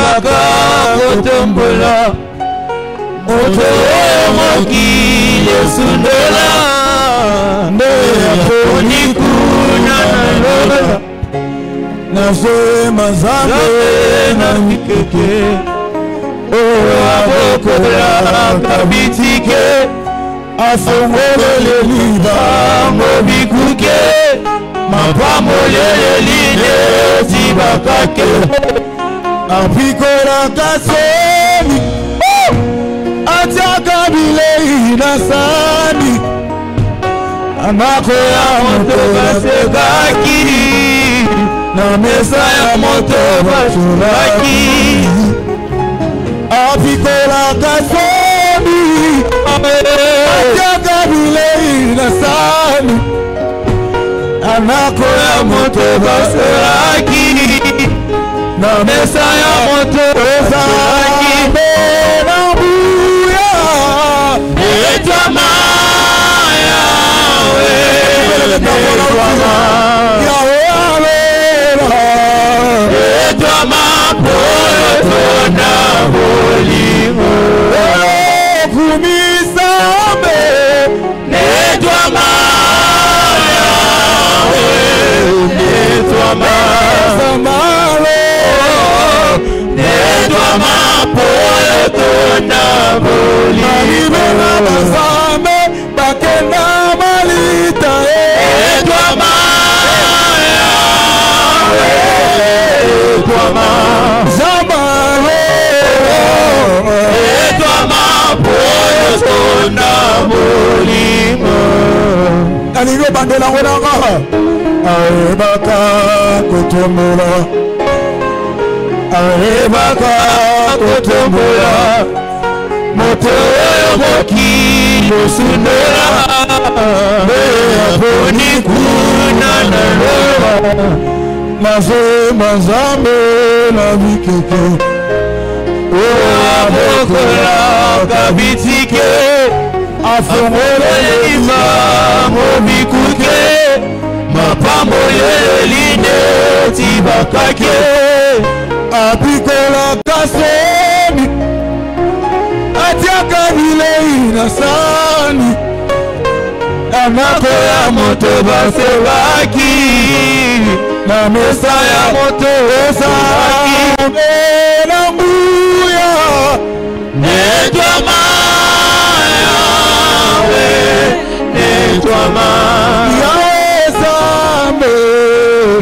ayebolaka kotombola moto mokili esundola nde aponi kuna na lola nazwema nzambe na mikeke oyo abokolaka bitike afongolele libango bikuke mapambolele line tibakake apikolaka somi atiaka bilei na sani amako ya moto basekaki na mesa ya moto basuraki apikolaka somi atiaka bilei na sani amako ya moto basuraki na mesa ya moto basuraki na buya etama yawe etama poyotona bolimo kumisambe netwama yawe netwama samalo netwama poyotona bolimo basame bakenda malita netwama yawe netwama samalo netwama poyotona bolimo kalingo bandela ngona arebaka kotombola arebaka kotombola moto mokili esundola aponi kuna na lola nazwema nzambe na bikeke oyo abokolaka bitike afongolele libango bikuke mapambolele line tibakake apikolaka somi atiaka bilei na sani amako ya moto basekaki na mesa ya moto esaki na mbuya netwama yawe netwama yawe sambe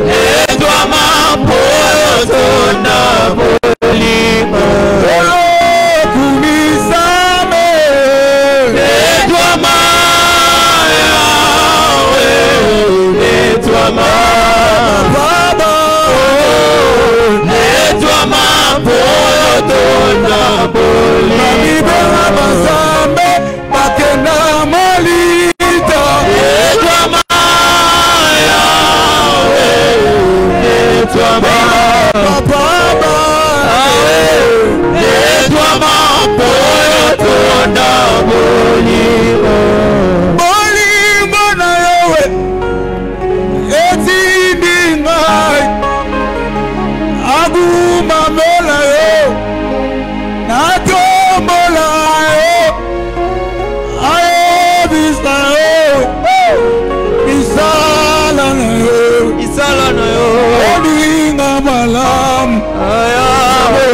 netwama poyotona bolimo kumisame netwama yawe netwama baba netwama poyotona bolimo libera basambe bakenda molita netwama yawe netwama baba netwama poyotona bolimo bolimo na yowe etindingai agumamela yo natombola yo ayebisa yo isala na yo olinga malamu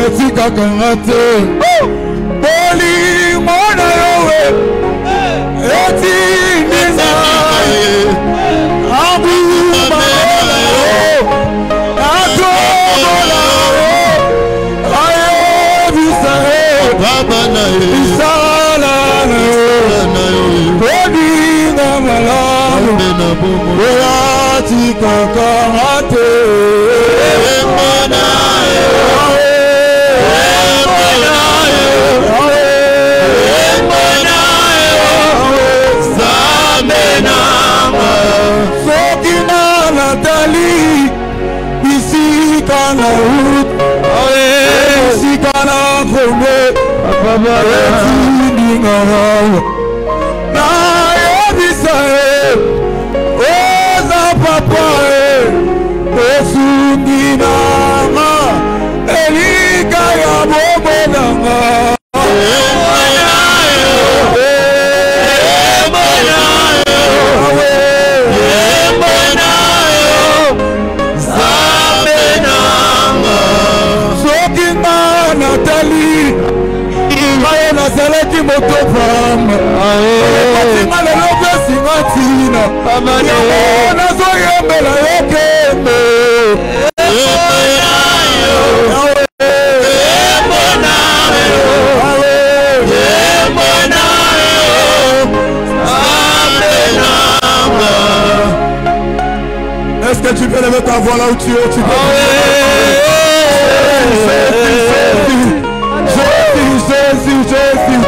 etikakanga te bolimo na yowe etindingai agumamela yo natombola yo ayebisa yo isala na yo olinga malamu etikakanga te Sokina Natali bisika na ut bisika na kome etindinga na yebisa oza papa esundinanga elika ya Nathalie Maye nazalaki moto pamba Fatima lelo pesinga ntina Yango nazoyembela yo kembe Est-ce que tu peux lever ta voix là où tu es? Tu peux Jésus.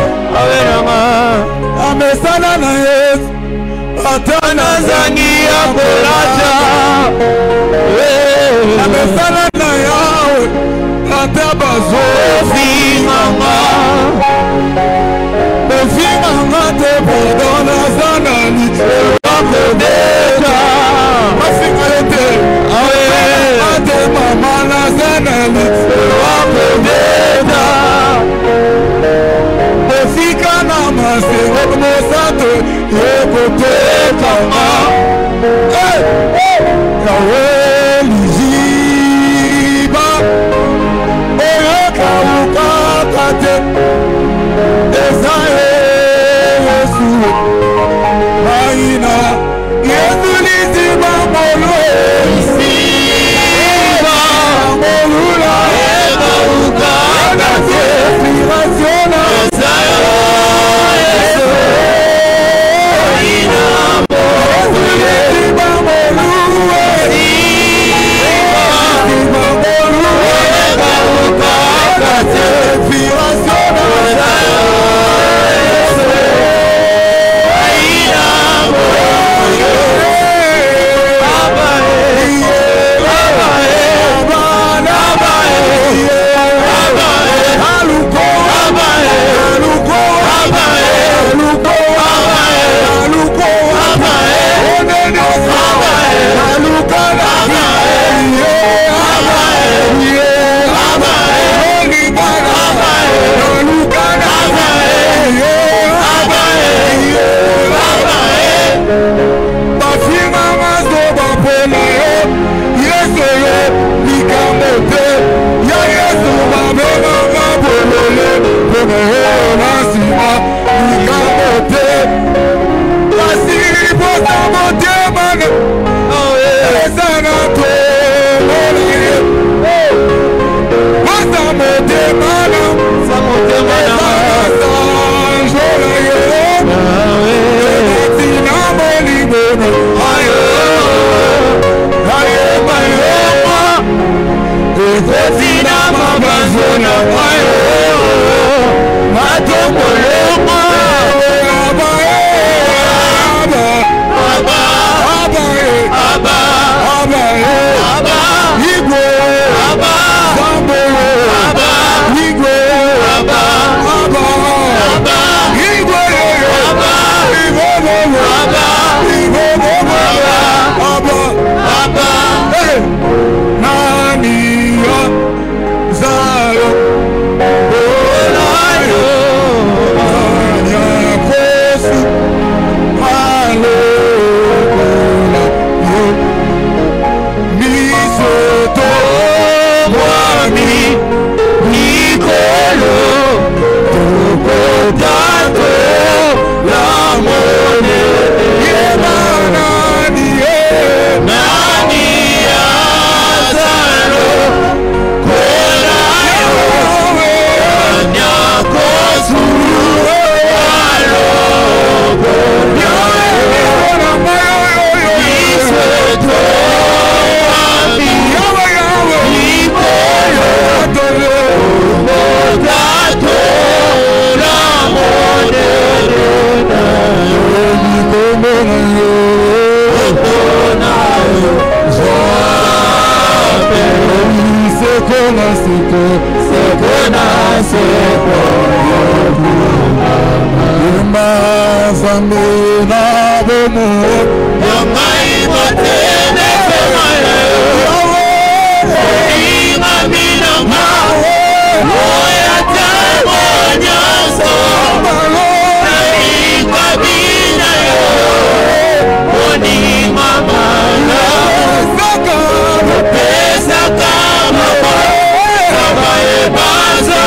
Amesana na Yesu Atana zangi ya bolaja Amesana na Yawe Atabazo Fimanga Fimanga te bodona zanani Wakodeta Mafingalete Ate mama na zanani Wakodeta Fika na masero mosato Yekote kama Yawe lijiba Oyeka ukakate Ezae Yesu Maina Yesu lijiba molo Isiba molula Eba ukakate Inspirationa Ezae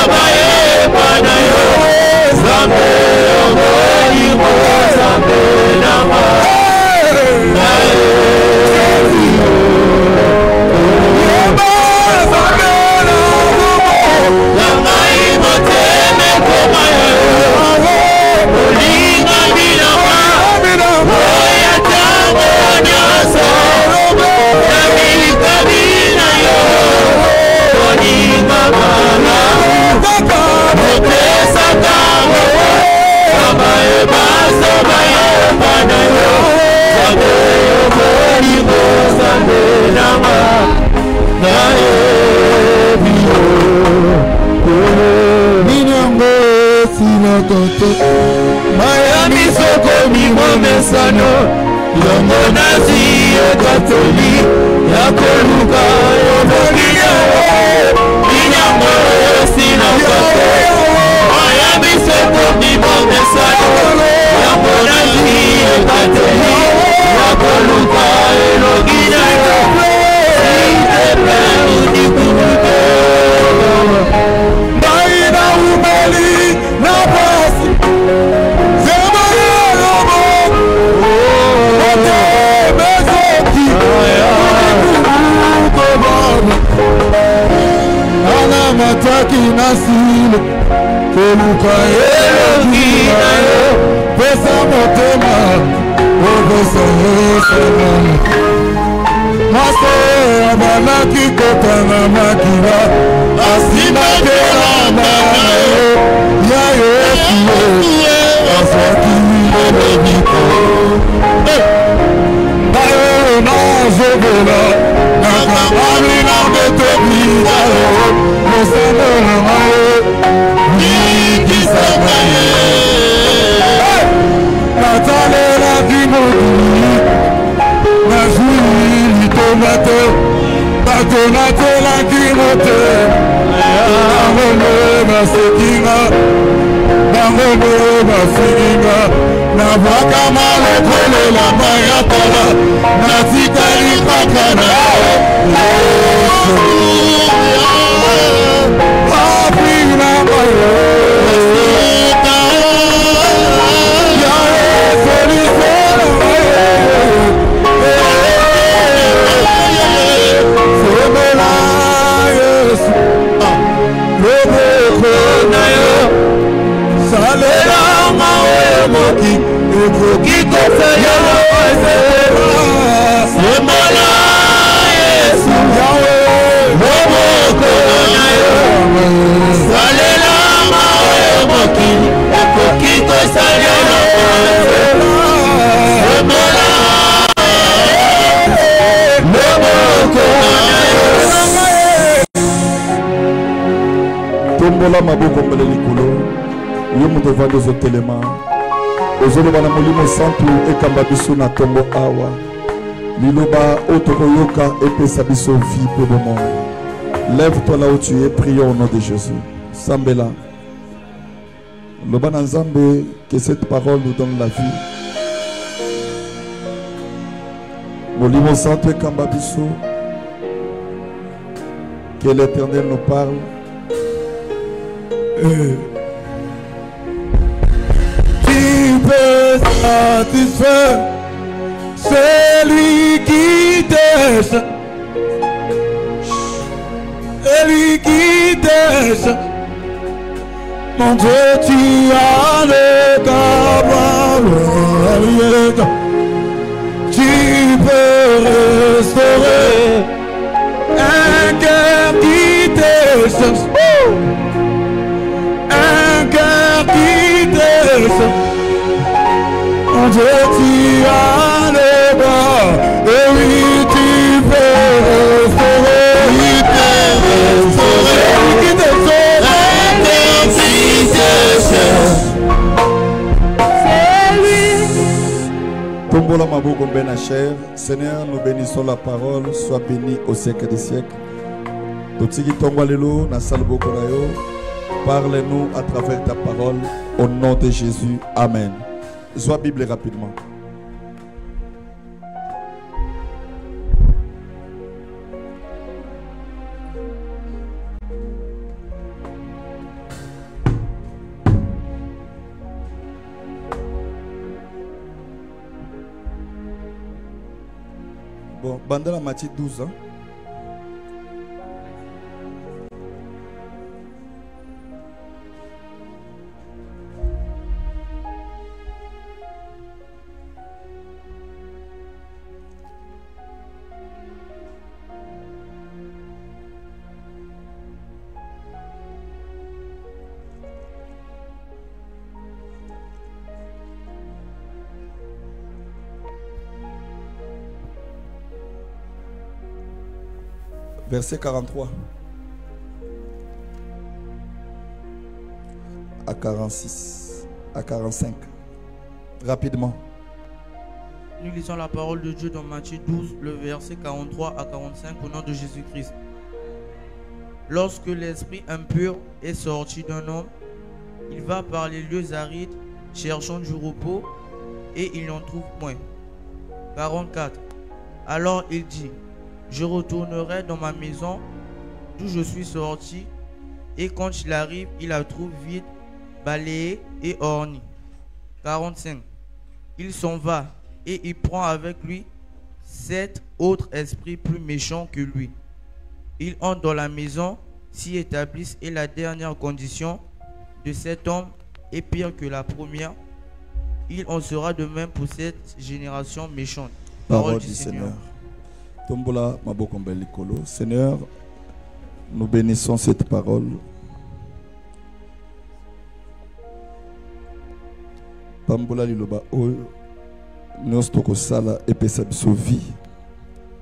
Bye. sina kote Miami soko mimo mesano Yongo nazi ekatoli Yakoluka yobogiya Minyango sina kote Miami soko mimo mesano Yongo nazi ekatoli Yakoluka yobogiya Baina umeli na basi Zema yobo Ote mezoki Kuko baba Ana mataki nasile Koluka elogi na yo Pesa motema Obesa yosema Maso abalaki kotana makila Asima kelamba ya Yesu Asaki lelebiko Bayo na zobola Nakamani na betobida Mosano na mayo Nikisakaye Natale la dimodi Nazuli tomate Batonate la kimote Bangone basekinga Bangone basekinga Nabaka male kwele la maya tola Natikali pakana Apina mayo Tombola maboko mbele likolo yo moto vande zotelema ozoloba na molimo santu ekamba biso na tombo awa liloba otokoyoka epesa biso vie pour le monde. Lève-toi là où tu es, prions au nom de Jésus. Sambela loba na Nzambe, que cette parole nous donne la vie. Molimo santu ekamba biso, que l'Éternel nous parle. Qui peut satisfaire celui qui descend, celui qui descend. Mon Dieu, tu as le capable, tu peux restaurer un cœur qui descend. Un cœur qui descend. Mon Dieu, tu as le bas. Et oui, tu peux restaurer. Tu peux restaurer. Un cœur qui descend. C'est lui. Tombola maboko mbena cher. Seigneur, nous bénissons la parole. Sois béni au siècle des siècles. Totiki tombola lelo na salboko na yo. Parle-nous à travers ta parole, au nom de Jésus. Amen. Sois Bible rapidement. Bon, Bandela Matthieu 12 ans. Verset 43. à 46, à 45. Rapidement. Nous lisons la parole de Dieu dans Matthieu 12, le verset 43 à 45 au nom de Jésus-Christ. Lorsque l'esprit impur est sorti d'un homme, il va par les lieux arides, cherchant du repos, et il n'en trouve point. 44. Alors il dit, je retournerai dans ma maison d'où je suis sorti, et quand il arrive, il la trouve vide, balayée et ornie. 45. Il s'en va, et il prend avec lui 7 autres esprits plus méchants que lui. Ils entrent dans la maison, s'y établissent, et la dernière condition de cet homme est pire que la première. Il en sera de même pour cette génération méchante. Parole du Seigneur. Tombola maboko mbele kolo. Seigneur, nous bénissons cette parole. Pambola liloba oyo nostoko sala epesa biso vie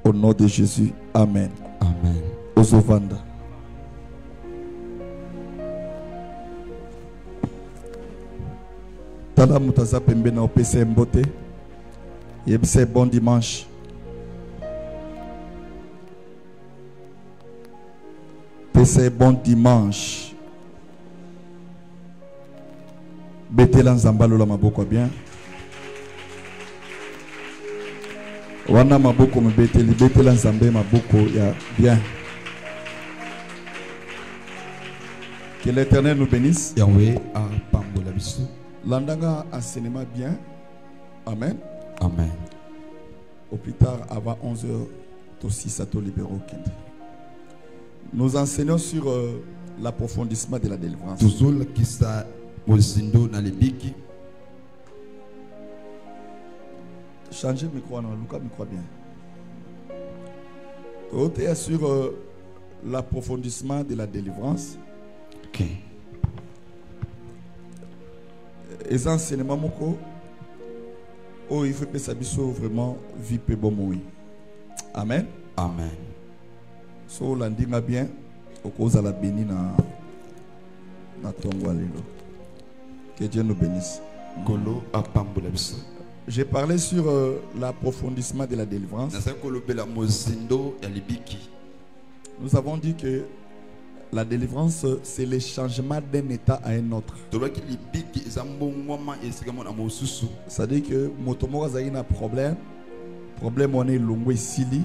au nom de Jésus. Amen. Amen. Ozovanda. Tala mutaza pembe na opesa mbote. Yebise bon dimanche. Pesa bon dimanche. Betela nzambalo la maboko bien. Wana maboko mbeteli betela nzambe maboko ya bien. Que l'Éternel nous bénisse. Yahweh a pambola biso. Landanga enseignement bien. Amen. Amen. Au plus tard, avant 11h, aussi ça te libère au Kende. Nous enseignons sur l'approfondissement de la délivrance. Toujours qui sa mozindo na lebiki. Changer le micro, Lucas micro bien. Tu es sur l'approfondissement de la délivrance. Ok. Les enseignements moko, oh il faut que ça soit vraiment vie pe bon moi. Amen. Amen. So landinga bien, au cause à la béni na tongwa lelo. Que Dieu nous bénisse. Golo a pambola biso. J'ai parlé sur l'approfondissement de la délivrance. Nous avons dit que la délivrance, c'est le changement d'un état à un autre. C'est-à-dire que Motomo a un problème on est longue sili.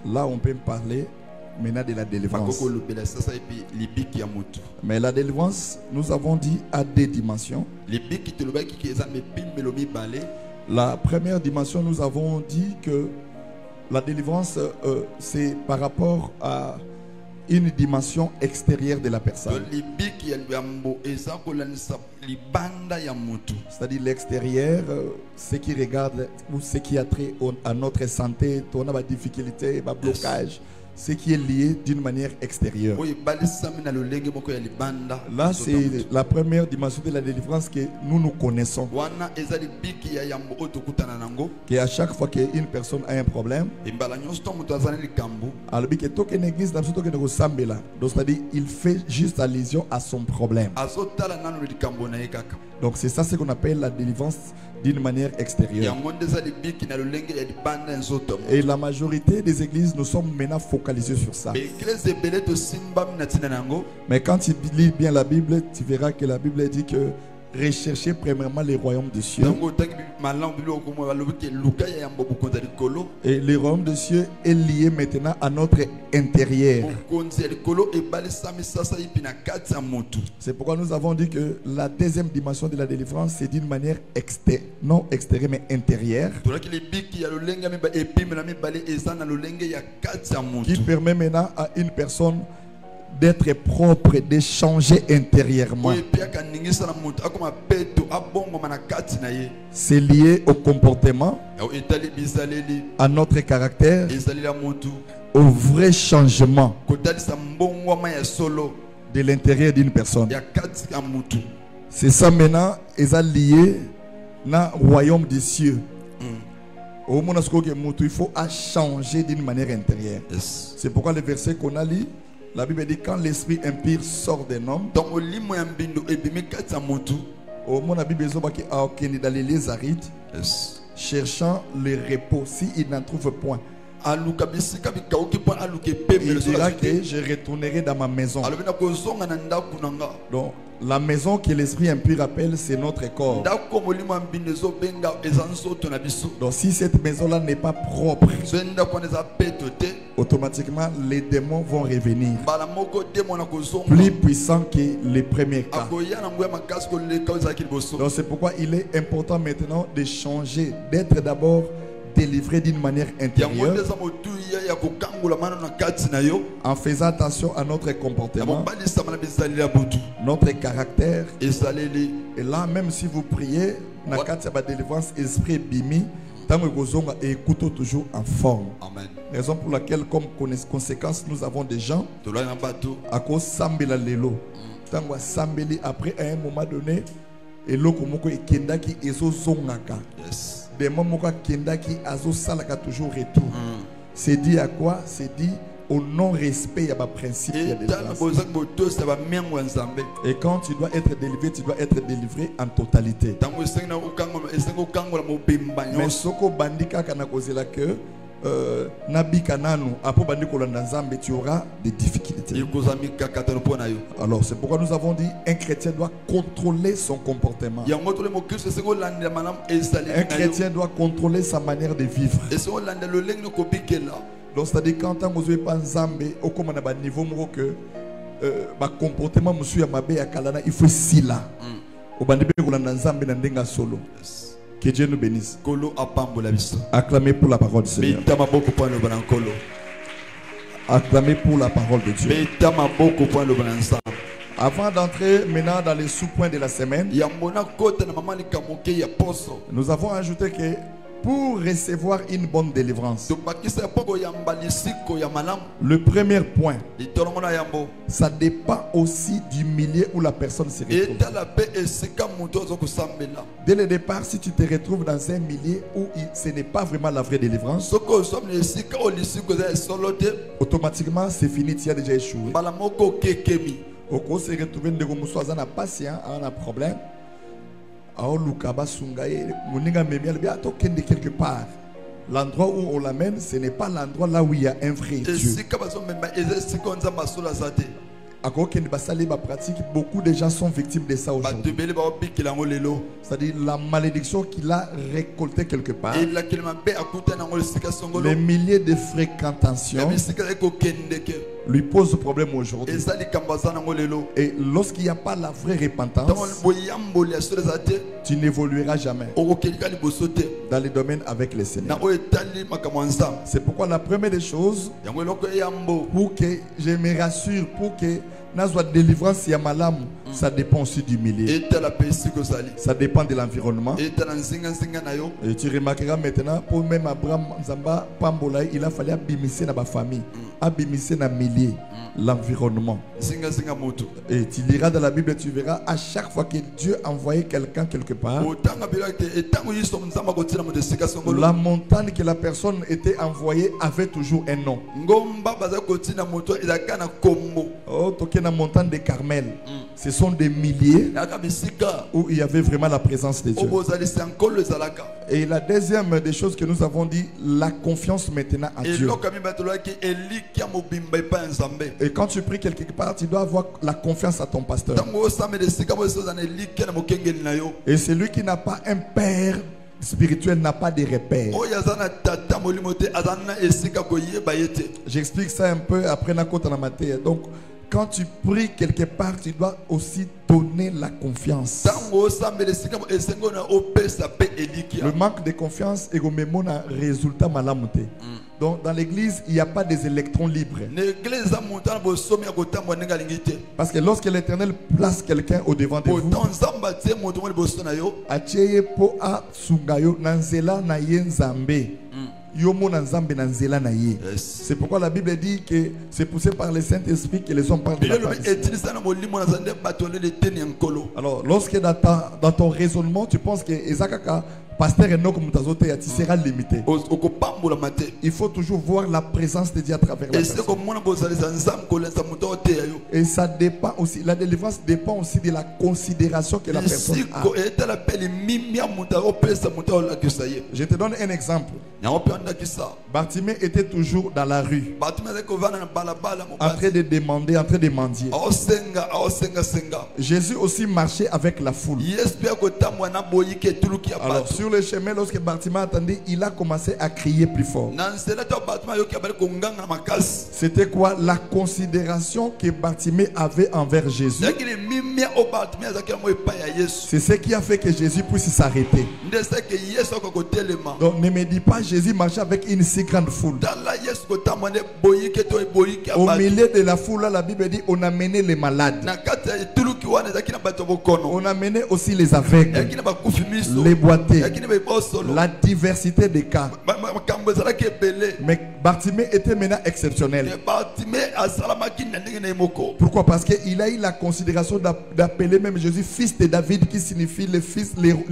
Là, on peut parler maintenant de la délivrance. Mais la délivrance, nous avons dit, a deux dimensions. La première dimension, nous avons dit que la délivrance, c'est par rapport à une dimension extérieure de la personne. C'est-à-dire l'extérieur, ce qui regarde ou ce qui a trait à notre santé, on a des difficultés, des blocages. Ce qui est lié d'une manière extérieure. Là, c'est la première dimension de la délivrance que nous connaissons. Que à chaque fois qu'une personne a un problème, c'est-à-dire il fait juste allusion à son problème. Donc c'est ça ce qu'on appelle la délivrance d'une manière extérieure. Et la majorité des églises, nous sommes maintenant focalisés sur ça. Mais quand tu lis bien la Bible, tu verras que la Bible dit que recherchez premièrement les royaumes de cieux. Et le royaume de cieux est lié maintenant à notre intérieur. C'est pourquoi nous avons dit que la deuxième dimension de la délivrance, c'est d'une manière non extérieure mais intérieure, qui permet maintenant à une personne d'être propre, de changer intérieurement. C'est lié au comportement, à notre caractère, au vrai changement de l'intérieur d'une personne. C'est ça maintenant, ils sont liés dans le royaume des cieux. Il faut changer d'une manière intérieure. C'est pourquoi le verset qu'on a lu, La Bible dit quand l'esprit impur sort d'un homme, donc molimo ya mbindo ebimi kati ya motu. au monde la Bible dit qu'il dans les lieux arides, Yes. cherchant le repos. S'il n'en trouve point, Aluka bisika bikauki po aluke pembe il le dira sola que je retournerai dans ma maison. alobina kozonga na ndaku nanga. Donc, la maison que l'esprit impur appelle, c'est notre corps. Ndako molimo ya mbindo ezobenga eza nzoto na biso. Donc, si cette maison-là n'est pas propre, So ndako eza peto te. automatiquement, les démons vont revenir. Bala moko demo na kozonga. Plus puissants que les premiers cas. Akoya na nguya makasi ko le kauza kiliboso. Donc, c'est pourquoi il est important maintenant de changer, d'être d'abord délivré d'une manière intérieure, Yango ndeza motu ya kokangula mana na kati na yo. en faisant attention à notre comportement, Balisa mana bizali ya butu. notre caractère. Ezaleli. Et là, même si vous priez, na kati ya délivrance, esprit bimi, tant que vous et écoutez toujours en forme. Amen. Raison pour laquelle, comme conséquence, nous avons des gens Toloya na bato. à cause sambela lelo. Tant que sambeli après à un moment donné, et l'autre moko ekendaki ezo zongaka. Yes. Des moments où kendaki azo salaka toujours retour. C'est dit à quoi? C'est dit au non-respect il y a un principe. Il y a des choses. Et quand tu dois être délivré, tu dois être délivré en totalité. Mais soko bandika kana kozela que nabi kananu apo bandiko landa nzambe, tu auras des difficultés. Alors c'est pourquoi nous avons dit un chrétien doit contrôler son comportement. Un chrétien doit contrôler sa manière de vivre. Donc c'est-à-dire quand on ne pas nzambe au comme on a niveau que comportement monsieur yamabe ya kalana il faut si là. Au bandebe kolanda nzambe na ndenga solo. Que Dieu nous bénisse. Acclamez pour la parole du Seigneur. Acclamez pour la parole de Dieu. Avant d'entrer maintenant dans les sous-points de la semaine, nous avons ajouté que pour recevoir une bonne délivrance, le premier point, ça dépend aussi du milieu où la personne se retrouve. Dès le départ, si tu te retrouves dans un milieu où ce n'est pas vraiment la vraie délivrance, automatiquement c'est fini, tu as déjà échoué. Au cours se retrouver de patient, un problème. Quelque part. L'endroit où on l'amène, ce n'est pas l'endroit là où il y a un vrai Dieu. Beaucoup de gens sont victimes de ça aujourd'hui. C'est-à-dire la malédiction qu'il a récoltée quelque part. Les milliers de fréquentations lui posent problème aujourd'hui. Et lorsqu'il n'y a pas la vraie repentance, tu n'évolueras jamais dans les domaines avec le Seigneur. C'est pourquoi la première des choses, pour que je me rassure, pour que notre délivrance y a malam, ça dépend aussi du milieu. Ça dépend de l'environnement. Et tu remarqueras maintenant, pour même Abraham Nzamba Pambola, il a fallu abimisser dans ma famille, abimisser dans le milieu, l'environnement. Et tu liras dans la Bible, tu verras à chaque fois que Dieu envoyait quelqu'un quelque part, la montagne que la personne était envoyée avait toujours un nom. Oh, la montagne de Carmel, ce sont des milliers où il y avait vraiment la présence de Dieu. Et la deuxième des choses que nous avons dit, la confiance maintenant à Dieu. Et quand tu pries quelque part, tu dois avoir la confiance à ton pasteur. Et celui qui n'a pas un père spirituel n'a pas de repères. J'explique ça un peu après Nakota Namatea. Donc quand tu pries quelque part, tu dois aussi donner la confiance. Le manque de confiance est un résultat malamouté. Donc dans l'église, il n'y a pas des électrons libres. Parce que lorsque l'Éternel place quelqu'un au devant de vous, c'est pourquoi la Bible dit que c'est poussé par le Saint-Esprit que les hommes parlent de la parole. Alors, lorsque dans ton raisonnement, tu penses que Ezakaka Pasteur Enoch Mutazote, tu seras limité. okopambola mate Il faut toujours voir la présence de Dieu à travers la ese personne. komona bozalisa nzambe kolesa moto oteya yo Et ça dépend aussi, la délivrance dépend aussi de la considération que la personne a. lisiko etala pe limimi ya moto akopesa moto olakisa ye Je te donne un exemple. yango mpe andakisa Bartimée était toujours dans la rue, bato meze kovanda na balabala en train mobasi de demander, en train de mendier. aosengasenga Jésus aussi marchait avec la foule. yesu mpe akotambola na boyiki etuluki ya Alors bato sur le chemin, lorsque Bartimée attendait, il a commencé à crier plus fort. na nzela to bato mayoki abali konganga na makasi C'était quoi? La considération que Bartimée avait envers Jésus. yaki limimi ya o bato me azalaki yango epai ya yesu C'est ce qui a fait que Jésus puisse s'arrêter. nde eseke yesu akoka kotelema Donc ne me dis pas Jésus marchait avec une si grande foule. tala yesu kotambola nde boyiki to boyiki ya Au bato milieu de la foule, là, la Bible dit on a mené les malades. na kati ya etuluki wana ezalaki na bato ya bokono On a mené aussi les aveugles, eyaki na bakufi miso les boités, eyaki na bebosolo la diversité des cas. makambo ezalaki ebele Mais Bartimée était maintenant exceptionnel. batime asalamaki na ndenge na ye moko Pourquoi? Parce qu'il a eu la considération d'appeler même Jésus fils de David, qui signifie le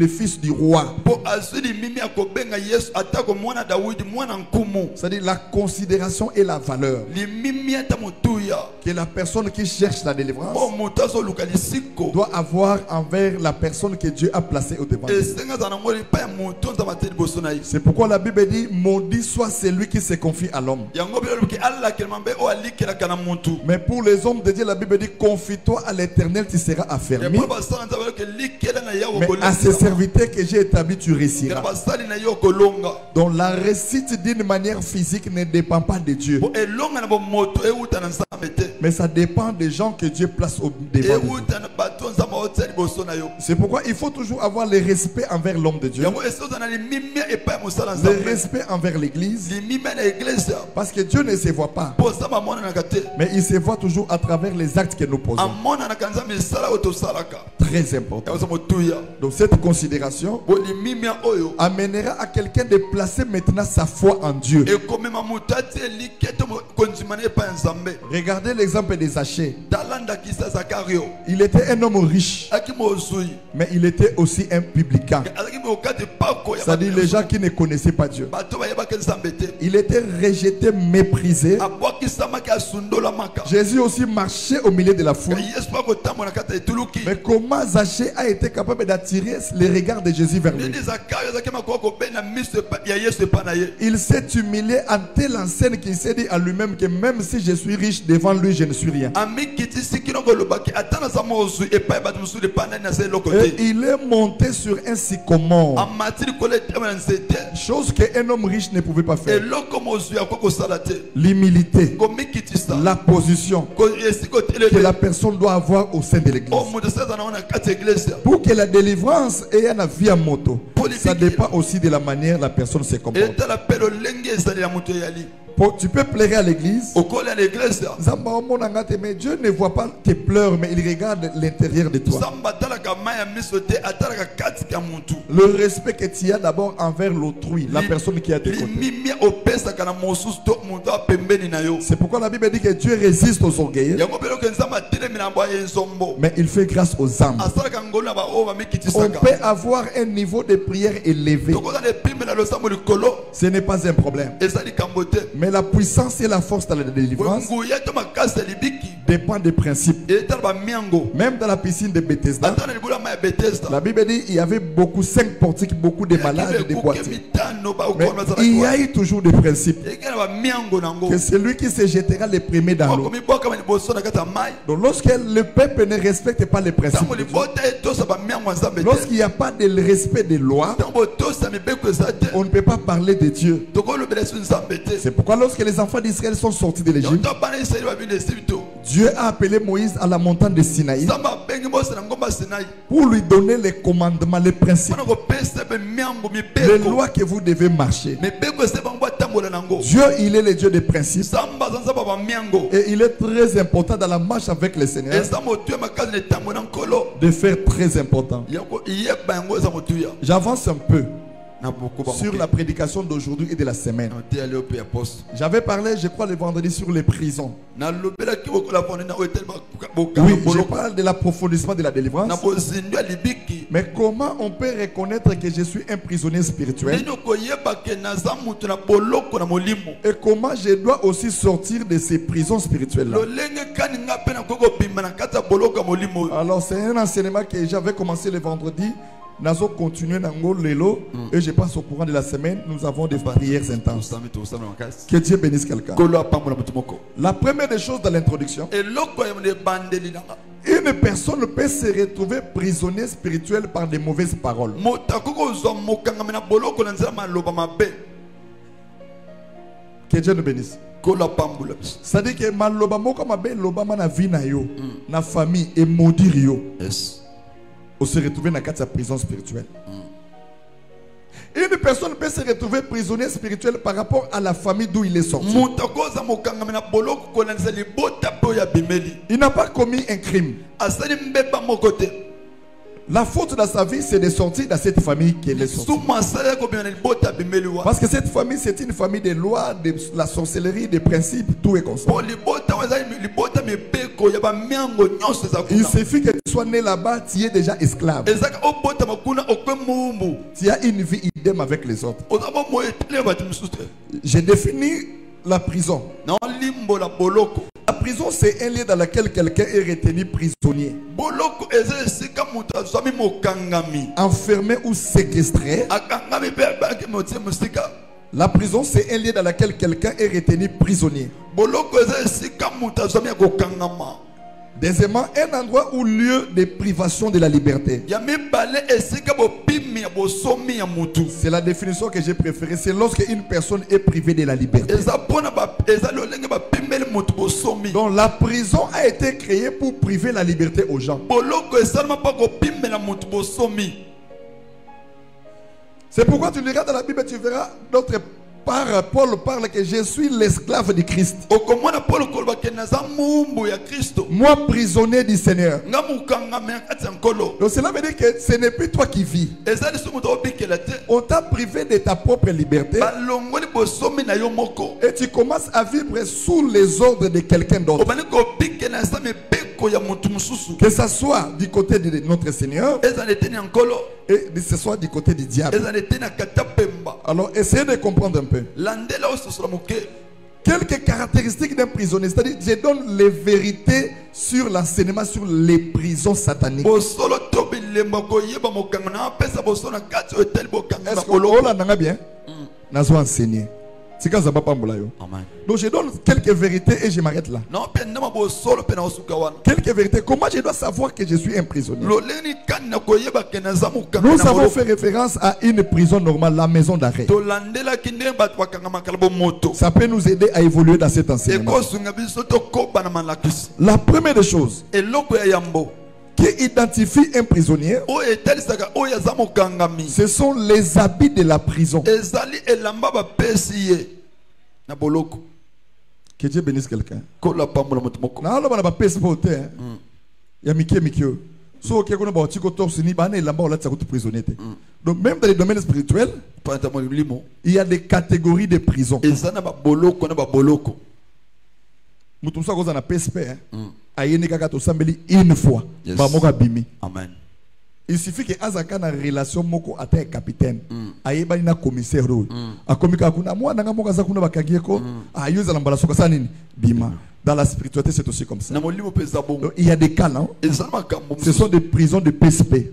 fils du roi. mpo azwi limimi ya kobenga yesu atako mwana dawidi mwana nkumu C'est-à-dire la considération et la valeur limimi ata motuya que la personne qui cherche la délivrance mpo moto azoluka lisiko doit avoir envers la personne que Dieu a placée au devant de lui. esenga azala nango lipa ya moto nzambe te liboso na ye C'est pourquoi la Bible dit maudit soit celui qui se confie à l'homme. yango biloloki alakelema mbe oyo alikelaka na motu Mais pour les hommes de Dieu, la Bible dit confie-toi à l'Éternel, tu seras affermi. mpo basala nzambe baloke likela na ye Mais à ces serviteurs que j'ai établis, tu kela réussiras. basali na ye okolonga Donc la réussite d'une manière physique ne dépend pas de Dieu, mpo elonga na bomoto euta na nzambe te mais ça dépend des gens que Dieu place au devant de lui. euta na bato nzambe aotia liboso na yo C'est pourquoi il faut toujours avoir le respect envers l'homme de Dieu, yango esi oza na limimi epai ya mosala le nzambe respect envers l'Église, limimi na eglise parce que Dieu ne se voit pas, mpo nzambe amonanaka te mais il se voit toujours à travers les actes que nous posons. amonanaka nzambe esala oyo tosalaka Très important. yakoza motuya Donc cette considération bo limimi ya oyo amènera à quelqu'un de placer maintenant sa foi en Dieu. ekomema moto atie likete kondima na epai ya nzambe Regardez l'exemple des Zachée. talandakisa zakario Il était un homme riche, aki mozwi mais il était aussi un publicain. azalaki mokati pako ya C'est-à-dire les gens qui ne connaissaient pas Dieu. bato bayebaki nzambe te Il était rejeté, méprisé. abwakisamaki asundolamaka Jésus aussi marchait au milieu de la foule. yesu mpo akotambola na kati ya etuluki Mais comment Zachée a été capable d'attirer les regards de Jésus vers lui? nini zakario azalaki makoka kobenda miso ya yesu epai na ye Il s'est humilié en telle enseigne qu'il s'est dit à lui-même que même si je suis riche devant lui, je ne suis rien. amikitisi kino kolobaki ata naza mozwi epai ya bato mosusu epai na ye naza eloko Et te il est monté sur un sycomore, amati likolo etema na nzete chose qu'un homme riche ne pouvait pas faire. eloko mozwi akoki kosala te L'humilité, komikitisa la position esika que otelemi la personne doit avoir au sein de l'église. oyo moto asaza nango na kati ya eglise Pour que la délivrance ait un vie à moto, ça dépend aussi de la manière la personne se comporte. etala mpe lolenge esalela moto eyali Tu peux pleurer à l'église, okoli ya l'église mais Dieu ne voit pas tes pleurs, mais il regarde l'intérieur de toi. nzambe atalaka mai ya miso te atalaka kati ya motu Le respect que tu as d'abord envers l'autrui, la personne qui est à tes côtés. limimi opesaka na mosusu to moto apembeni na yo C'est pourquoi la Bible dit que Dieu résiste aux orgueilleux, yango mpe loke nzambe atelemi na bwa ye nzombo mais il fait grâce aux âmes. asalaka ngolu na baoyo On bamikitisaka peut avoir un niveau de prière élevé, tokoza na epimbe na losambo likolo ce n'est pas un problème. eza likambo te Mais la puissance et la force dans la délivrance nguya to makasi ya libiki dépend des principes. etala bamiango Même dans la piscine de Bethesda, ata na likolo ya mai ya betesda la Bible dit il y avait beaucoup, 5 portiques, beaucoup de malades, des boîtiers. mitano Mais baokona il y a eu toujours des principes. eke na bamiango nango Que celui qui se jettera le premier dans l'eau. okomibwakama liboso na kati ya mai Donc lorsque le peuple ne respecte pas les principes, ntango de Dieu, libota etosa bamiango ya nzambe te lorsqu'il n'y a pas de respect des lois, ntango botosa mibeko eza te on ne peut pas parler de Dieu. tokolobela esu nzambe te C'est pourquoi lorsque les enfants d'Israël sont sortis de l'Égypte, to bana israeli babini esibito Dieu a appelé Moïse à la montagne de Sinaï nzambe abengi mose na ngomba sinai pour lui donner les commandements, les principes, mpona kopesa bamiango les mibeko lois que vous devez marcher. mibeko ese bango batambola nango Dieu, il est le Dieu des principes nzambe aza nzambe ya bamiango et il est très important dans la marche avec le Seigneur eza motuya makasi na etambo na nkolo de faire très important. yako iyeba yango eza motuya J'avance un peu. sur la prédication d'aujourd'hui et de la semaine. J'avais parlé, je crois, le vendredi sur les prisons. Oui, je parle de l'approfondissement de la délivrance. Mais comment on peut reconnaître que je suis un prisonnier spirituel? Et comment je dois aussi sortir de ces prisons spirituelles-là? Alors c'est un enseignement que j'avais commencé le vendredi. Nous allons continuer lelo et je passe au courant de la semaine. Nous avons des prières intenses. Que Dieu bénisse quelqu'un. La première des choses dans l'introduction, une personne peut se retrouver prisonnier spirituel par des mauvaises paroles. Que Dieu nous bénisse. C'est-à-dire que maloba moko mabe loba na vie na yo, na famille et maudire yo. On se retrouve dans la prison spirituelle. Une personne peut se retrouver prisonnier spirituel par rapport à la famille d'où il est sorti. Il n'a pas commis un crime. La faute dans sa vie, c'est de sortir dans cette famille qu'elle est sortie. Parce que cette famille, c'est une famille de lois, de la sorcellerie, des principes, tout est comme ça. Il suffit que tu sois né là-bas, tu es déjà esclave. Tu as une vie idem avec les autres. J'ai défini la prison. La prison, c'est un lieu dans lequel quelqu'un est retenu prisonnier, enfermé ou séquestré. La prison, c'est un lieu dans lequel quelqu'un est retenu prisonnier. Deuxièmement, un endroit ou lieu de privation de la liberté. C'est la définition que j'ai préférée. C'est lorsque une personne est privée de la liberté. Donc la prison a été créée pour priver la liberté aux gens. C'est pourquoi tu regardes dans la Bible et tu verras d'autres part. Paul parle que je suis l'esclave de Christ. Moi prisonnier du Seigneur. Donc cela veut dire que ce n'est plus toi qui vis. On t'a privé de ta propre liberté. Et tu commences à vivre sous les ordres de quelqu'un d'autre. Que ce soit du côté de notre Seigneur et que ce soit du côté du diable. Alors essayez de comprendre un peu. Quelques caractéristiques d'un prisonnier, c'est-à-dire je donne les vérités sur l'enseignement sur les prisons sataniques. Est-ce que vous bien? Nous avons enseigné. Donc je donne quelques vérités et je m'arrête là. Quelques vérités. Comment je dois savoir que je suis un prisonnier? Nous avons fait référence à une prison normale, la maison d'arrêt. Ça peut nous aider à évoluer dans cet enseignement. La première des choses qui identifie un prisonnier, ce sont les habits de la prison. Que Dieu bénisse quelqu'un. Donc même dans les domaines spirituels, il y a des catégories de prisons. Une fois. Amen. Il suffit que Azaka na relation moko ata capitaine ayeba na commissaire akomika kuna mwana ngamoka za kuna bakagieko ayuza na mbala soka sanini bima. Dans la spiritualité, c'est aussi comme ça. Donc, il y a des cas là. Ce sont des prisons de PSP.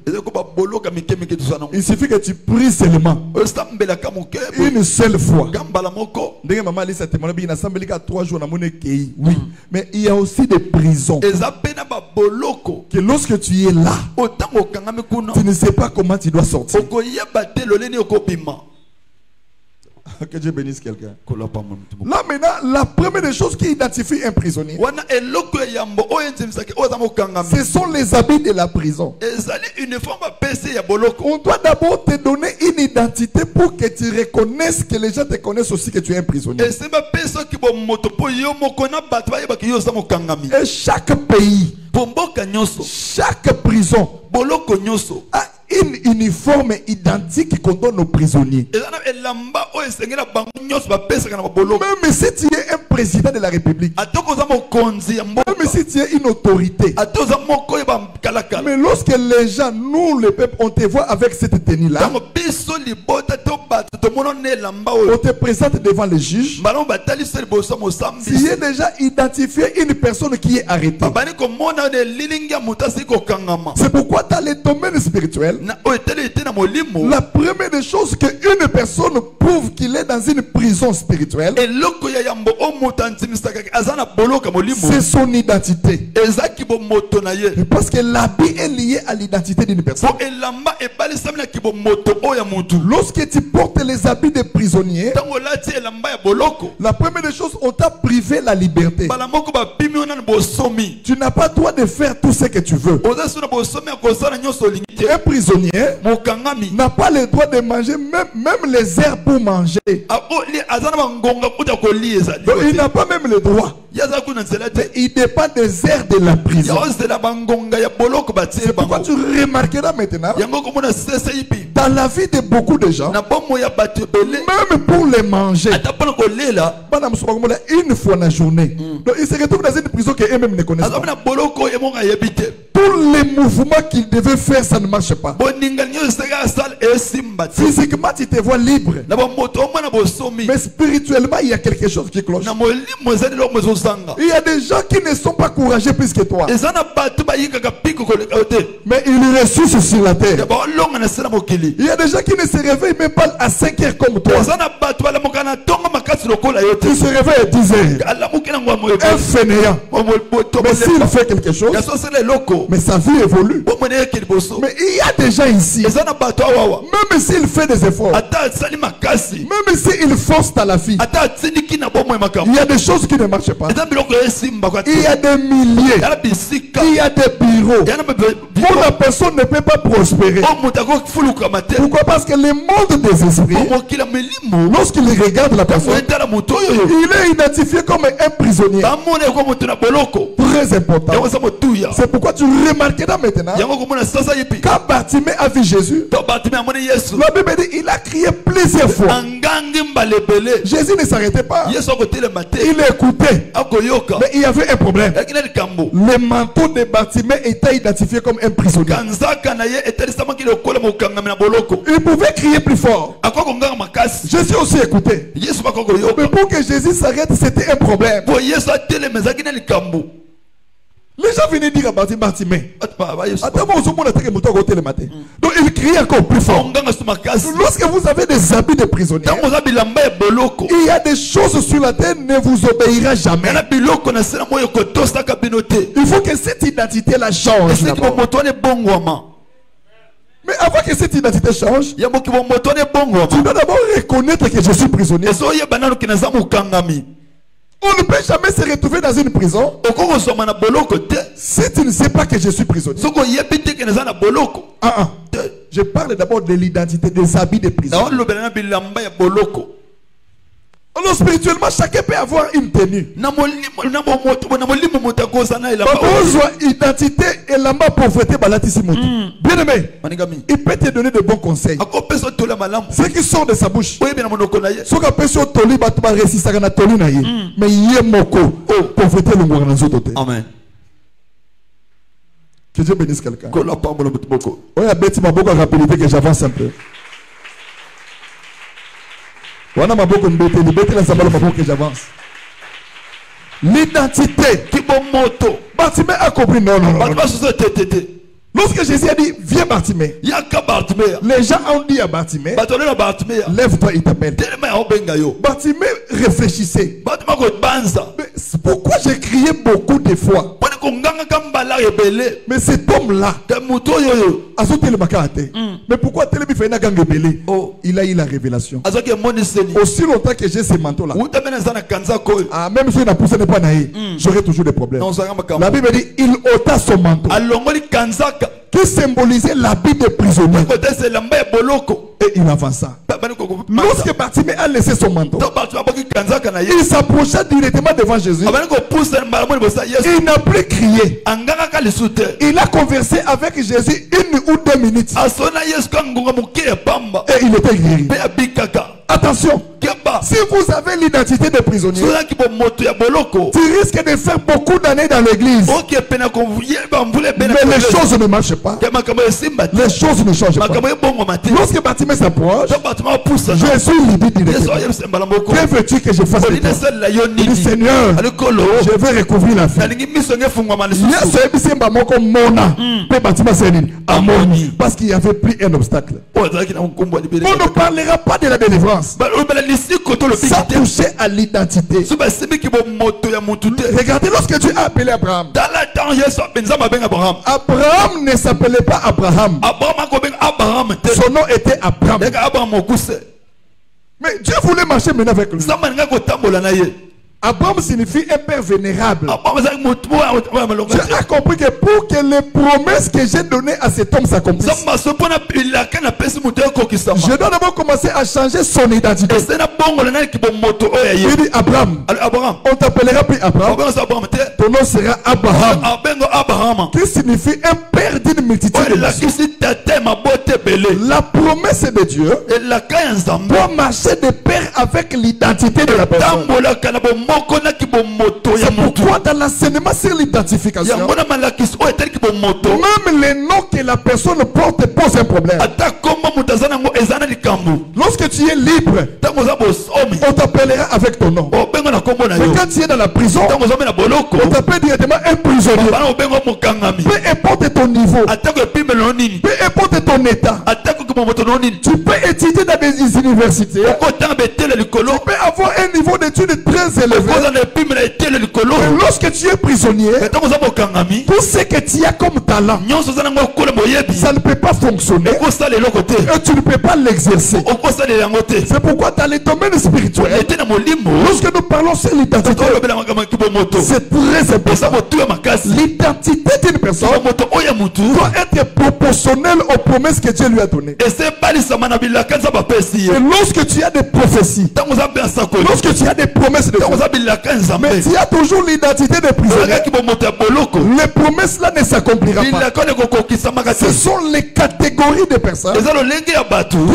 Il suffit que tu pries seulement une seule fois. Oui. Mais il y a aussi des prisons que lorsque tu es là, tu ne sais pas comment tu dois sortir. Que Dieu bénisse quelqu'un. Là maintenant, la première des choses qui identifie un prisonnier, ce sont les habits de la prison. On doit d'abord te donner une identité pour que tu reconnaisses, que les gens te connaissent aussi que tu es un prisonnier. Et chaque pays, chaque prison a une uniforme identique qu'on donne aux prisonniers. Même si tu es un président de la République, même si tu es une autorité, mais lorsque les gens, nous le peuple, on te voit avec cette tenue-là, on te présente devant les juges, tu es déjà identifié une personne qui est arrêtée. C'est pourquoi dans les domaines spirituels, la première des choses qu'une personne prouve qu'il est dans une prison spirituelle, c'est son identité. Parce que l'habit est lié à l'identité d'une personne. Lorsque tu portes les habits des prisonniers, la première des choses, on t'a privé la liberté. Tu n'as pas le droit de faire tout ce que tu veux. Un prisonnier n'a pas le droit de manger même les herbes pour manger. Donc, il n'a pas même le droit. Mais il dépend des airs de la prison. C'est pourquoi tu remarqueras maintenant, dans la vie de beaucoup de gens, même pour les manger, une fois dans la journée, donc ils se retrouvent dans une prison qu'eux-mêmes ne connaissent pas. Tous les mouvements qu'ils devaient faire, ça ne marche pas. Physiquement, tu te vois libre. Mais spirituellement, il y a quelque chose qui cloche. Il y a des gens qui ne sont pas courageux plus que toi. Mais ils ressuscitent sur la terre. Il y a des gens qui ne se réveillent même pas à 5 heures comme toi. Tu se réveilles à 10 heures. Un fainéant. Mais s'il fait quelque chose, mais sa vie évolue. Mais il y a des gens ici, même s'il fait des efforts, même s'il force à la vie, il y a des choses qui ne marchent pas. Il y a des milliers, il y a des bureaux où la personne ne peut pas prospérer. Pourquoi? Parce que le monde des esprits, lorsqu'il regarde la personne, il est identifié comme un prisonnier. Très important. C'est pourquoi tu remarqueras maintenant, quand Bartimée a vu Jésus, la Bible dit il a crié plusieurs fois. Jésus ne s'arrêtait pas. Il écoutait. Mais il y avait un problème. Le manteau de Bartimée était identifié comme un prisonnier. Il pouvait crier plus fort. Jésus aussi écoutait. Mais pour que Jésus s'arrête, c'était un problème. Les gens venaient dire à Bartimée, donc il crie encore plus fort. Lorsque vous avez des habits de prisonnier, il y a des choses sur la terre ne vous obéira jamais. Il faut que cette identité la change. Mais avant que cette identité change, tu dois d'abord reconnaître que je suis prisonnier. On ne peut jamais se retrouver dans une prison si tu ne sais pas que je suis prisonnier. Je parle d'abord de l'identité, des habits de prison. Alors spirituellement, chacun peut avoir une tenue. Identité et l'amba pauvreté balatissimo. Bien aimé, il peut te donner de bons conseils. Ceux qui sortent de sa bouche. Mais il y a moko pauvreté le. Amen. Que Dieu bénisse quelqu'un. Oui, à Betty m'a beaucoup rapidité que j'avance un peu. Voilà ma beaucoup que j'avance. L'identité qui bon moto. Bartimée a compris. Non. Lorsque Jésus a dit viens Bartimée, les gens ont dit à Bartimée, lève-toi, il t'appelle. Bartimée réfléchissait. Mais pourquoi j'ai crié beaucoup de fois? Mais cet homme-là, mais pourquoi il a eu la révélation. Aussi longtemps que j'ai ce manteau-là, même si la pousse n'est pas naïe, j'aurai toujours des problèmes. La Bible dit il ôta son manteau. qui symbolisait l'habit de prisonnier. Et il avança. Lorsque Bartimée a laissé son manteau, il s'approcha directement devant Jésus. Il n'a plus crié. Il a conversé avec Jésus 1 ou 2 minutes. Et il était guéri. Attention, si vous avez l'identité de prisonnier, tu risques de faire beaucoup d'années dans l'église. Mais les choses ne marchent pas. Les choses ne changent pas. Lorsque Bartimée s'approche, Jésus lui dit directement: que veux-tu que je fasse? Il dit: Seigneur, je veux recouvrir la vie. Parce qu'il n'y avait plus un obstacle. On ne parlera pas de la délivrance sans toucher à l'identité. Regardez, lorsque Dieu a appelé Abraham, Abraham ne s'appelait pas Abraham. Son nom était Abraham. Mais Dieu voulait marcher maintenant avec lui. Abraham signifie un père vénérable. Tu as compris que pour que les promesses que j'ai données à cet homme s'accomplissent, je dois d'abord commencer à changer son identité. Il dit: Abraham, on t'appellera plus Abraham, ton nom sera Abraham, qui signifie un père d'une multitude de nations. La promesse de Dieu doit marcher de pair avec l'identité de la personne. C'est pourquoi dans l'enseignement sur l'identification, même les noms que la personne porte posent un problème. Lorsque tu es libre, on t'appellera avec ton nom. Mais quand tu es dans la prison, on t'appelle directement un prisonnier. Peu importe ton niveau, peu importe ton état, tu peux étudier dans des universités, tu peux avoir un niveau d'études très élevé. Mais lorsque tu es prisonnier, tout ce que tu as comme talent, ça ne peut pas fonctionner et tu ne peux pas l'exercer. C'est pourquoi dans les domaines spirituels, lorsque nous parlons sur l'identité, c'est très important. L'identité d'une personne doit être proportionnelle aux promesses que Dieu lui a données. Et lorsque tu as des prophéties, lorsque tu as des promesses de Dieu, mais tu as toujours l'identité de prisonnier, les promesses là ne s'accompliront pas. Ce sont les catégories de personnes qui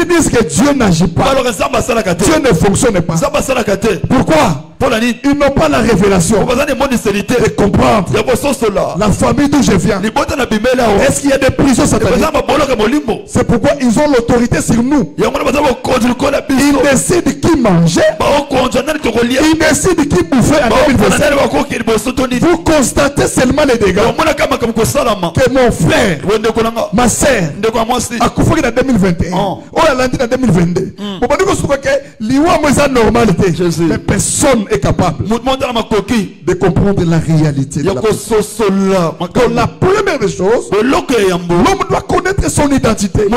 disent que Dieu n'agit pas, Dieu ne fonctionne pas. Pourquoi? Ils n'ont pas la révélation de comprendre la famille d'où je viens. Est-ce qu'il y a des prisons sataniques? C'est pourquoi ils ont l'autorité sur nous. Ils décident qui manger, ils décident qui bouffer en 2027. Vous constatez seulement les dégâts que mon frère, ma soeur a couvert en 2021. On a landé en 2022. Mais personne est capable de comprendre la réalité de la personne. Donc la première des choses, l'homme doit connaître son identité.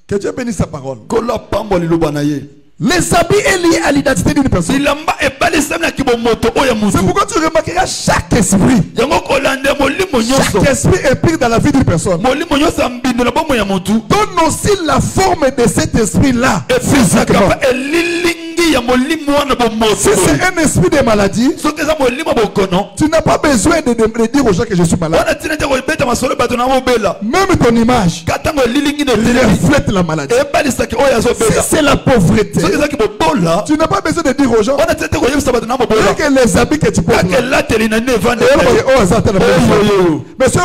Que Dieu bénisse sa parole. Les habits est lié à l'identité d'une personne. C'est pourquoi tu remarqueras chaque esprit est pris dans la vie d'une personne. Donne aussi la forme de cet esprit-là physiquement. Si c'est un esprit de maladie, tu n'as pas besoin de dire aux gens que je suis malade. Même ton image reflète la maladie. Si c'est la pauvreté, tu n'as pas besoin de dire aux gens que les habits que tu portes mais si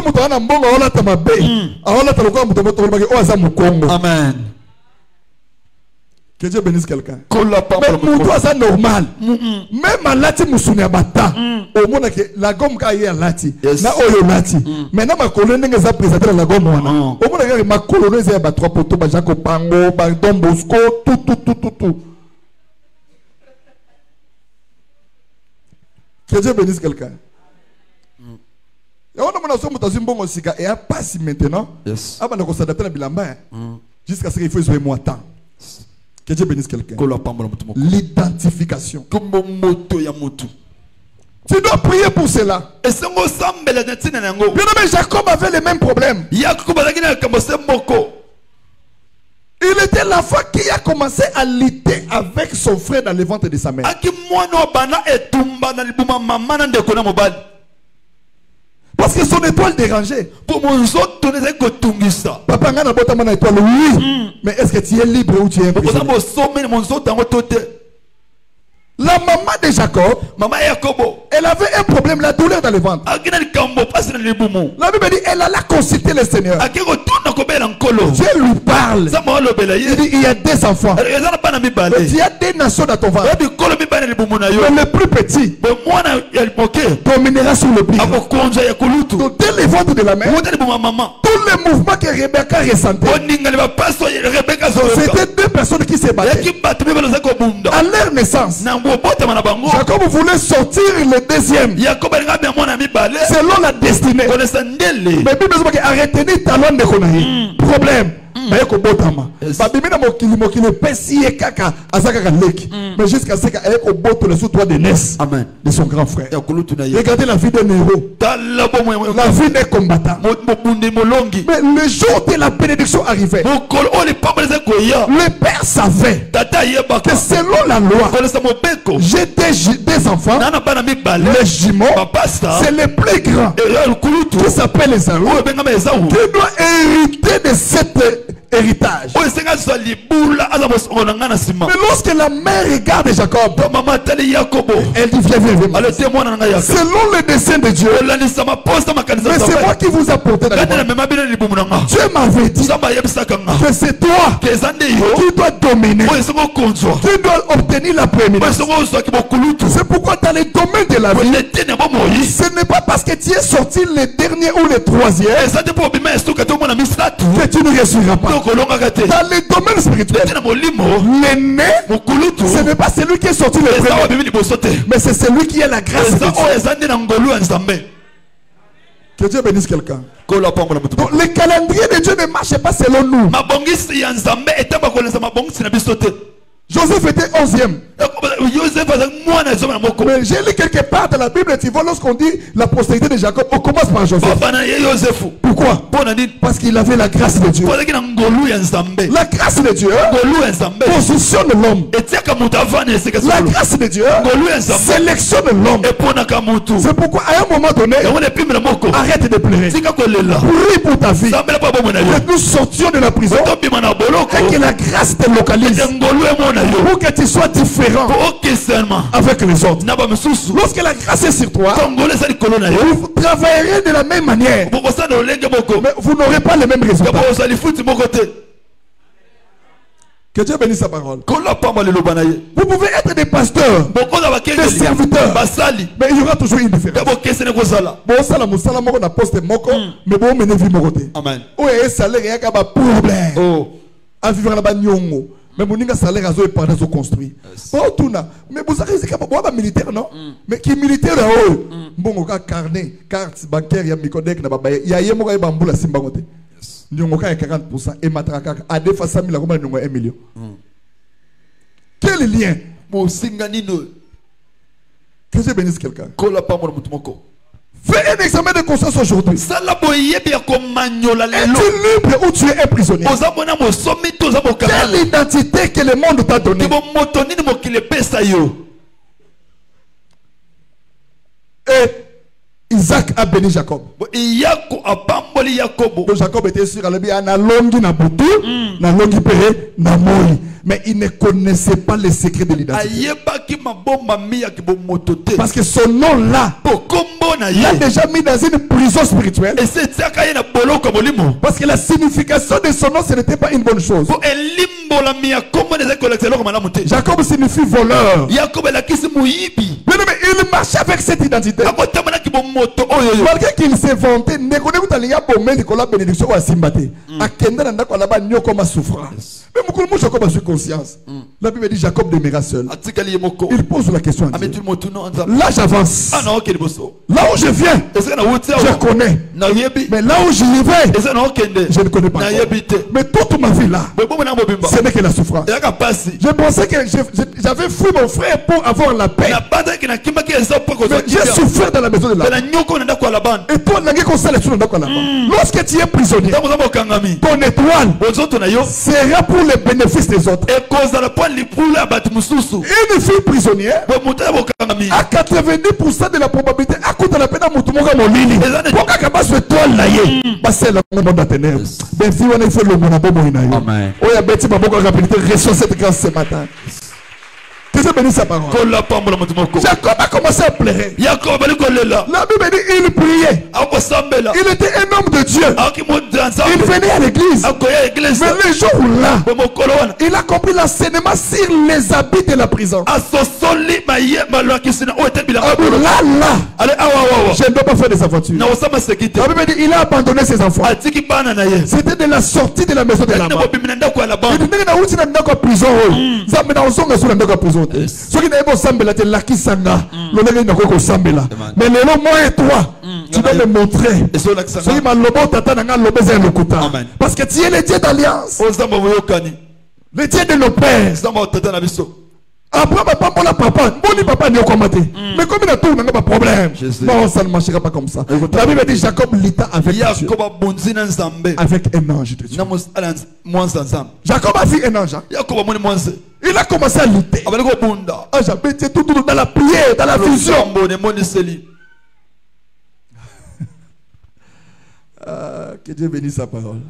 Amen. Que Dieu bénisse quelqu'un. Mais pour toi, c'est normal. Même à Lati Moussouniabata, au monde que la gomme qui est à Lati, na oyo Lati. Maintenant, ma colonne est présentée la gomme. Au monde que ma colonne est à 3 poteaux, Bajako Pango, Don Bosco, tout. Que Dieu bénisse quelqu'un. Et on a et à passer maintenant. Avant de s'adapter à Bilamba, jusqu'à ce qu'il faut jouer moi temps. Que Dieu bénisse quelqu'un. L'identification. Tu dois prier pour cela. Bien-aimé, Jacob avait les mêmes problèmes. Il était l'enfant qui a commencé à lutter avec son frère dans le ventre de sa mère. Parce que son étoile dérangeait. Papa, on a une étoile, oui. Mais est-ce que tu es libre ou tu es emprisonné? La maman de Jacob, elle avait un problème, la douleur dans le ventre. La Bible dit, elle alla consulter le Seigneur. Dieu lui parle. Il dit, il y a des enfants. Mais il y a des nations dans ton ventre. Mais le plus petit dominera sur le plus. Donc dès le ventre de la mère, tous les mouvements que Rebecca ressentait, c'était deux personnes qui se battaient. À leur naissance, Jacob voulait sortir le deuxième selon la destinée. Mais Bible dit arrêtez les talons de Konaï. Problème. Mais jusqu'à ce qu'elle ait au bout le sous-toit de Ness de son grand frère. Regardez la vie d'un héros, la vie d'un combattant. Mais le jour de la bénédiction arrivait, le père savait que selon la loi, j'ai des enfants, les jumeaux, c'est le plus grand qui s'appelle Esaü, qui doit hériter de cette héritage. Mais lorsque la mère regarde Jacob, elle dit viens. Selon le dessein de Dieu, mais c'est moi qui vous apporte dans le monde. Dieu m'avait dit que c'est toi qui dois dominer, qui dois obtenir la prééminence. C'est pourquoi dans les domaines de la vie, ce n'est pas parce que tu es sorti le dernier ou le troisième que tu ne réussiras pas. Dans les domaines spirituels, l'aîné, ce n'est pas celui qui est sorti le premier, mais c'est celui qui a la grâce de Dieu. Que Dieu bénisse quelqu'un. Donc, le calendrier de Dieu ne marche pas selon nous. Joseph était 11e. Mais j'ai lu quelque part dans la Bible, tu vois, lorsqu'on dit la postérité de Jacob, on commence par Joseph. Pourquoi? Parce qu'il avait la grâce de Dieu. La grâce de Dieu positionne l'homme. La grâce de Dieu sélectionne l'homme. C'est pourquoi à un moment donné, arrête de pleurer. Prie pour ta vie. Que nous sortions de la prison et que la grâce te localise. Pour que tu sois différent avec les autres. Lorsque la grâce est sur toi, vous travaillerez de la même manière, mais vous n'aurez pas les mêmes résultats. Que Dieu bénisse sa parole. Vous pouvez être des pasteurs, des serviteurs, mais il y aura toujours une différence. Mais mon salaire a pas construit. Mais vous avez dit militaire non? Mais qui militaire là-haut? Bon, carnet, carte bancaire, il y a Mikodek, il y a Yemoka et Bamboula Simbangote. Nous avons 40% et Matraka à des fois 100 000 euros, nous avons 1 million. Quel lien? Que Dieu bénisse quelqu'un. Fais un examen de conscience aujourd'hui. Es-tu libre ou tu es un prisonnier? Quelle identité que le monde t'a donnée? Et Isaac a béni Jacob. Donc Jacob était sûr, mais il ne connaissait pas les secrets de l'identité. Parce que son nom là, il a déjà mis dans une prison spirituelle. Parce que la signification de son nom, ce n'était pas une bonne chose. Jacob signifie voleur. Mais il marchait avec cette identité. Malgré qu'il s'est vanté, ne connaît pas les bénédiction à Simbate. À Kenda n'a pas de comme souffrance. Mais beaucoup Jacob a su conscience. La Bible dit Jacob demeura seul. Il pose la question à Dieu. Là j'avance. Là où je viens, je connais. Mais là où j'y vais, je ne connais pas. Mais toute ma vie là, ce n'est que la souffrance. Je pensais que j'avais fui mon frère pour avoir la paix. Mais j'ai souffert dans la maison de Laban. Et toi, lorsque tu es prisonnier, ton étoile sera pour le bénéfice des autres. Une fille prisonnière, à 90% de la probabilité, à côté de la peine à Moutoumouga Molili, pourquoi qu'à base de toile là, c'est le monde de ténèbres. Ben, si on est fait le monde à Amen. Oh, ya Betty Baboko rapidité, reçoit cette grâce ce matin. Que Dieu bénisse sa parole. Jacob a commencé à pleurer. La Bible dit il priait. Il était un homme de Dieu. Il venait à l'église. Mais le jour-là, il a compris l'enseignement sur les habits de la prison. Je ne dois pas faire des aventures. La Bible dit il a abandonné ses enfants. C'était de la sortie de la maison de Laban. Il dit dans prison. Ceux qui n'avaient pas sambela, tu l'as qui sanga. L'on n'a pas sambela. Mais le nom moi et toi, tu dois me montrer. Ceux qui m'ont lobo tata n'ont lobo zé le kuta. Parce que tu es le Dieu d'alliance. Le Dieu de nos pères. Après papa, papa n'est pas commenté. Mais comme il a tout, il n'y a pas de problème. Non, ça ne marchera pas comme ça. La Bible dit Jacob lita avec Dieu. Avec un ange de Dieu. Jacob a vu un ange. Il a commencé à lutter. J'habite tout dans la prière, dans la vision. Que Dieu bénisse sa parole.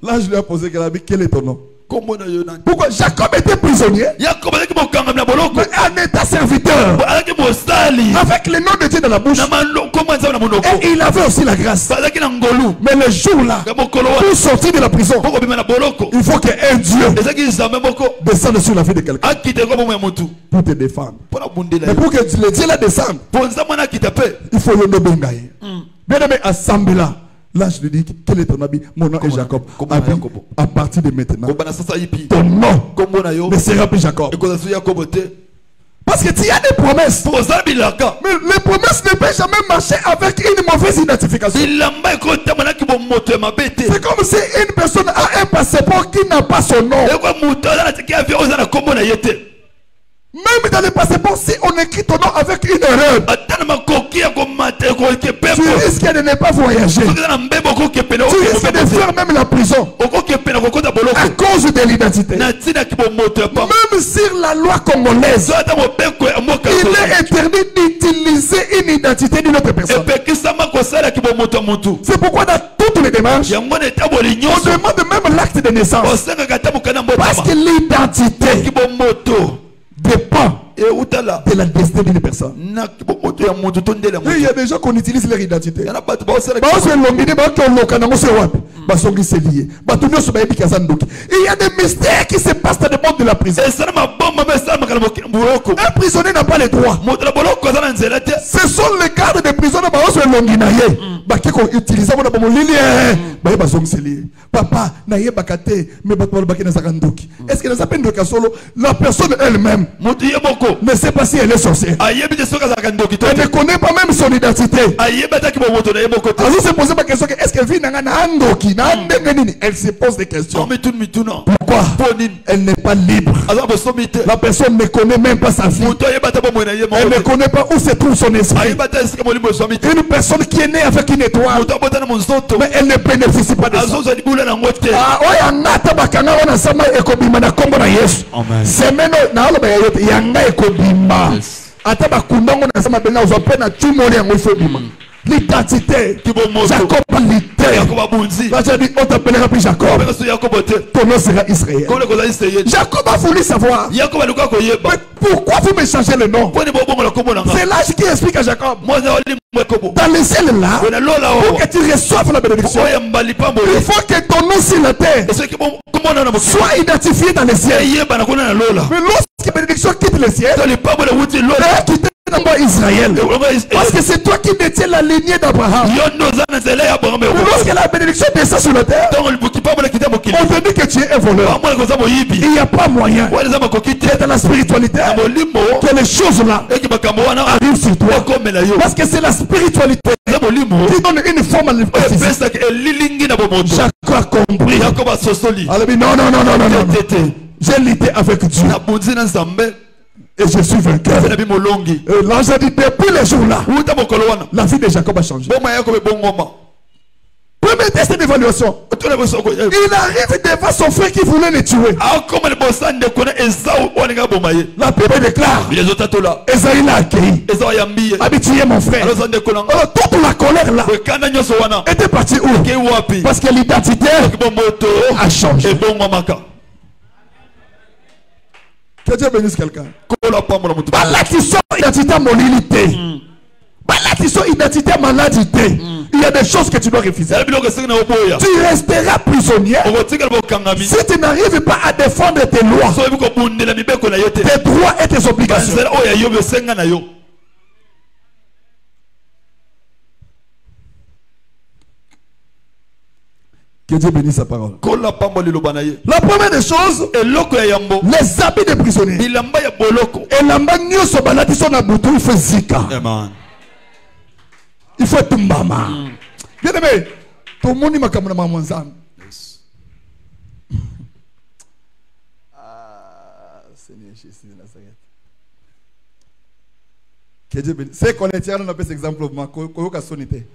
Là, je lui ai posé quel est ton nom? Pourquoi Jacob était prisonnier, mais un état serviteur, avec le nom de Dieu dans la bouche, et il avait aussi la grâce. Mais le jour-là, pour sortir de la prison, il faut qu'un Dieu descende sur la vie de quelqu'un pour te défendre. Mais pour que le Dieu la descende, il faut le nommer. Bien aimé, assemblée là. Là, je lui dis, quel est ton habit? Mon nom est Jacob. À partir de maintenant, ton nom ne sera plus Jacob. Parce que tu as des promesses. Mais les promesses ne peuvent jamais marcher avec une mauvaise identification. C'est comme si une personne a un passeport qui n'a pas son nom. Même dans le passeport, si on écrit ton nom avec une erreur, tu risques de ne pas voyager. Tu risques de faire même la prison à cause de l'identité. Même sur la loi congolaise, il est interdit d'utiliser une identité d'une autre personne. C'est pourquoi dans toutes les démarches, on demande même l'acte de naissance. Parce que l'identité dépend de la destinée d'une personne. Il y a des gens qu'on utilise leur identité. Il y a des mystères qui se passent dans le monde de la prison. Un prisonnier n'a pas les droits. Ce sont les gardes des prisons qui ont utilisé papa, est-ce que la personne elle-même ne sait pas si elle est sorcière? Elle ne connaît pas même son identité. Alors se pose la question, est-ce qu'elle vit elle se pose des questions. Pourquoi? Elle n'est pas libre. La personne ne connaît même pas sa vie. Elle ne connaît pas où se trouve son esprit. Une personne qui est née avec une étoile, mais elle ne bénéficie pas de ça. L'identité, Jacob l'identité. On t'appellera plus Jacob. Ton nom sera Israël. Jacob a voulu savoir, mais pourquoi vous me changez le nom? C'est l'âge qui explique à Jacob. Dans le ciel là, pour que tu reçoives la bénédiction, il faut que ton nom sur la terre soit identifié dans le ciel. Mais lorsque la bénédiction quitte le ciel, Israël. Parce que c'est toi qui détiens la lignée d'Abraham. Lorsque la bénédiction descend sur la terre, on te dit que tu es un voleur. Il n'y a pas moyen d'être dans la spiritualité que les choses là arrivent sur toi. Parce que c'est la spiritualité qui donne une forme à l'effort. Jacob a compris. Alors, non, non, non, non, non, non. J'ai lutté avec Dieu. Et je suis vainqueur. L'ange a dit depuis les jours là, la vie de Jacob a changé. Premier test d'évaluation. Il arrive devant son frère qui voulait le tuer. La Bible déclare Esaïe l'a accueilli. Habitué mon frère. Alors toute la colère là était partie où? Parce que l'identité a changé. Que Dieu bénisse quelqu'un. Balatisson identité à monilité. Balatisson identité à maladité. Il y a des choses que tu dois refuser. Tu resteras prisonnier si tu n'arrives pas à défendre tes lois, tes droits et tes obligations. Que Dieu bénisse sa parole. La première des choses, les habits des prisonniers. Et l'amba nyoso balatiso na butu, il fait zika. Il faut tout mama. Bien aimé, tout le monde m'a comme maman zam. Ah, Seigneur Jésus de Nazareth. Que Dieu bénisse. C'est qu'on est tiré dans cet exemple, koyoka sonité.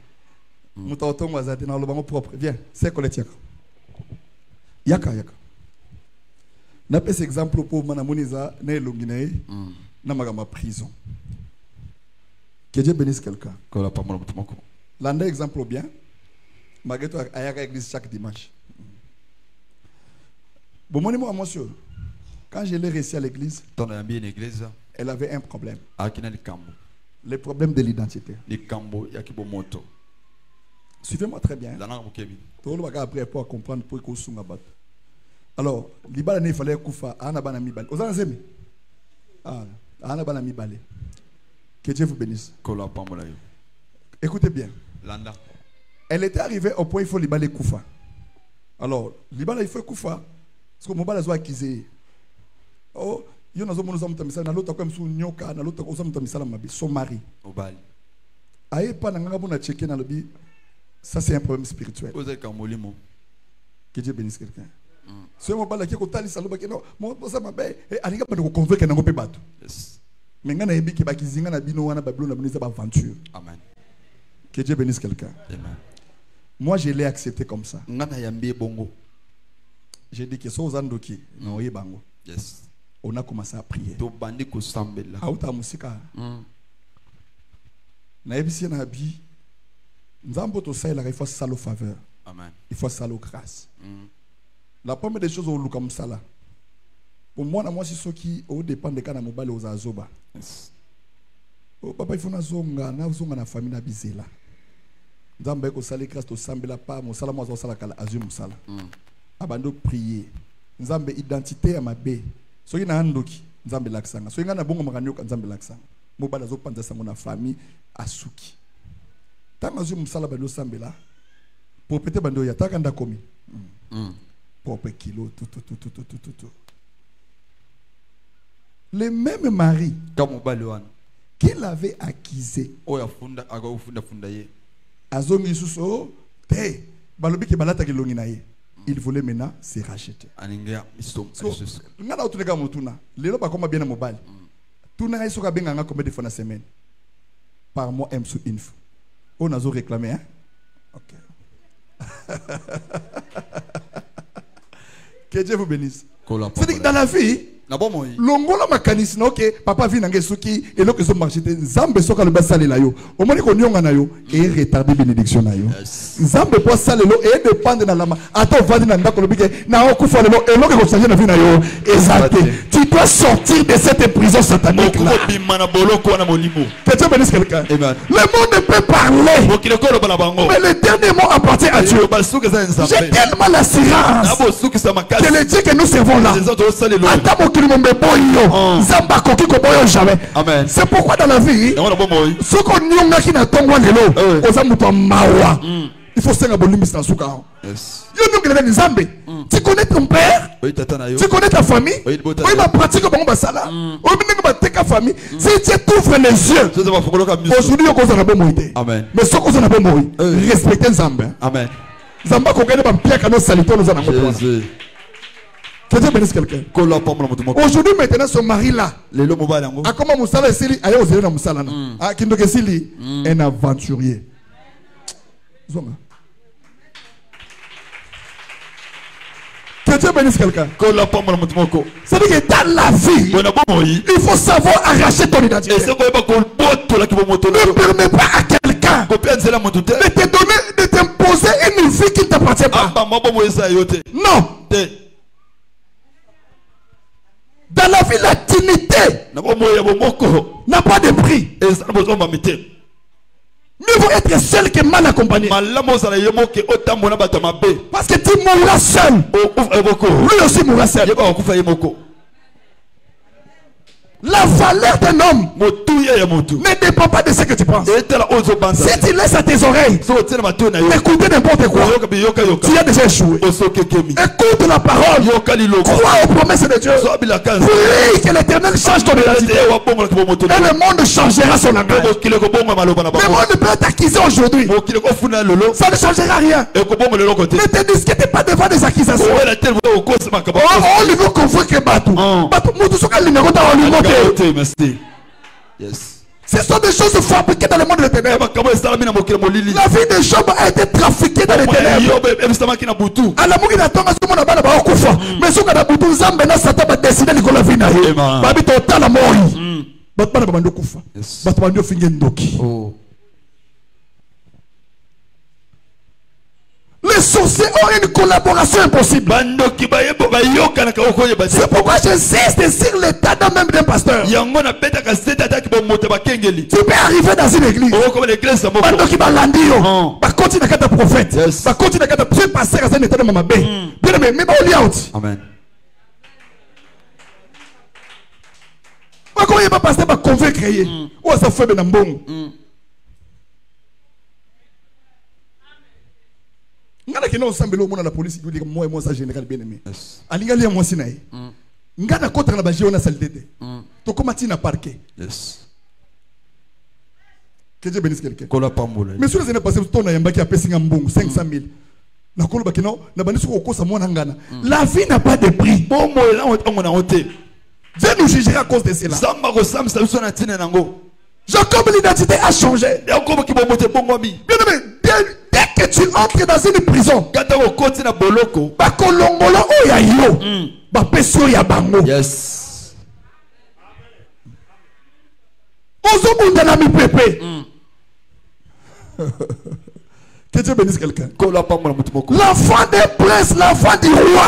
Mutaotongo azate na lobango propre. Viens, c'est qu'on est tiré. Yaka yaka. Na pes exemple pour mana moniza na elonginae na magama prison. Que Dieu bénisse quelqu'un. L'un exemple bien. Malgré tout, à l'église chaque dimanche. Bon, mon monsieur, quand je l'ai reçu à l'église, elle avait un problème. Le problème de l'identité. Suivez-moi très bien. Tout le monde après pour comprendre pourquoi il y a alors, il fallait koufa, anabana mibale. Vous avez aimé? Ah, anabana mibale. Que Dieu vous bénisse. Écoutez bien. Elle était arrivée au point où il faut libérer Koufa. Alors, libérer il faut Koufa. Parce que mon bal a accusé. Oh, il y a un autre comme son nyoka, un autre comme son mari. Aïe, pas n'a checké dans le bi. Ça, c'est un problème spirituel. Que Dieu bénisse quelqu'un. Si mon bal a qui est au tali, ça non, mon ça m'a bé, et à l'égard de convaincre qu'on peut battre. Mais quand on a dit que Bakizinga n'a bino wana Babylone n'a pas aventure. Amen. Que Dieu bénisse quelqu'un. Amen. Moi je l'ai accepté comme ça. J'ai dit que so zandoki na oye bango. Yes. On a commencé à prier. To bandi ko sambela. Auta musika. Na ebisi na bi. Nzambo to saila il faut salo faveur. Amen. Il faut salo grâce. La première des choses au lukam sala. Pour moi, c'est ce qui dépend de quand on mobile aux azoba. Oh papa, il faut na zonga na famille na bizela. Nzambe ko sala grâce to sambela pa mo sala mo sala kala azum sala. Abando prier. Nzambe identité à ma bé. So ina handoki nzambe laksanga. So ina na bongo makanyoka nzambe laksanga. Mobile azo panza sango na famille asuki. Tanga azum sala bando sambela. Pour péter bando ya takanda komi. Pour pe kilo tout. Le même mari qui l'avait accusé il voulait maintenant se racheter. Par mois, M sous info. On a réclamé, hein? Ok. Que Dieu vous bénisse. C'est-à-dire que dans la vie, longola makanisme ok papa vient ngesuki et loke zo marché nzambe soka le basale la yo omoni ko nyonga na yo et retarder bénédiction na yo nzambe po sale lo et dépendre na lama ato vandi na ndako lobike na okufa lo et loke ko changer na vie na yo exact tu dois sortir de cette prison satanique là que Dieu bénisse quelqu'un. Le monde ne peut parler mais le dernier mot appartient à Dieu. J'ai tellement l'assurance que le Dieu que nous servons là attends jamais. Amen. C'est pourquoi dans la vie, ce qu'on a qui n'a pas il faut se bonhomie dans ce cas. Tu connais ton père, tu connais ta famille, oui, ma pratique comme basala, famille. Si tu t'ouvres les yeux, aujourd'hui on a bon moïté. Mais ce qu'on a bon moïté, respectez Zambé. Amen. Zamba qu'on gagne pas pire qu'à nos salitaires nous en avons. Que Dieu bénisse quelqu'un. Aujourd'hui maintenant son mari là, a comment Moussala Sili, aïe aux élèves Moussala, a Kindoke Sili, un aventurier. Zonga. Que Dieu bénisse quelqu'un. C'est-à-dire que dans la vie, il faut savoir arracher ton identité. Ne permets pas à quelqu'un de te donner, de t'imposer une vie qui ne t'appartient pas. Non. Dans la vie, la dignité n'a pas de prix. Mieux vaut être seul que mal accompagné. Parce que tu mourras seul. Lui aussi mourra seul. La valeur d'un homme ne dépend pas de ce que tu penses. Si tu laisses à tes oreilles écouter n'importe quoi, tu as déjà échoué. Écoute la parole. Crois aux promesses de Dieu. Prie que l'Éternel change ton identité. Et le monde changera son langage. Le monde peut t'accuser aujourd'hui. Ça ne changera rien. Ne te discute pas devant des accusations. On lui veut convaincre que Batou. Yes. Ce sont des choses fabriquées dans le monde des ténèbres. La vie de Job a été trafiquée dans les ténèbres. À la mouille d'attendre à ce moment-là, mais ce qu'on a boutou, Zambé n'a Satan pas décidé de la vie. Babi total la mort. Batman a bando kufa. Batman a fini ndoki. Les sorciers ont une collaboration impossible. C'est pourquoi j'insiste sur l'état d'un même d'un pasteur. Tu peux arriver dans une église. Pendant qu'il va l'andio, par contre il n'y a pas de prophète. Par contre il n'y a pas de pasteur dans un état de mamabé. Bien aimé, mais pas au liaut. Amen. Comment il n'y a pas pasteur pour convaincre. Ou ça fait un bon. Ngana kena osambelo mona la police dit moi et moi ça général bien aimé. Alingali moi sinae. Ngana kota na baje ona salité. To comment tu na parquet. Yes. Que Dieu bénisse quelqu'un. Mais sur les années passées ton na yamba qui a payé 500 000. Na kolo bakino na bani soko kosa mona ngana. La vie n'a pas de prix. Bon moi là on a honte. Dieu nous jugera à cause de cela. Jacob l'identité a changé. Bien aimé, dès que tu entres dans une prison, yes. Que Dieu bénisse quelqu'un. L'enfant des princes, l'enfant du roi.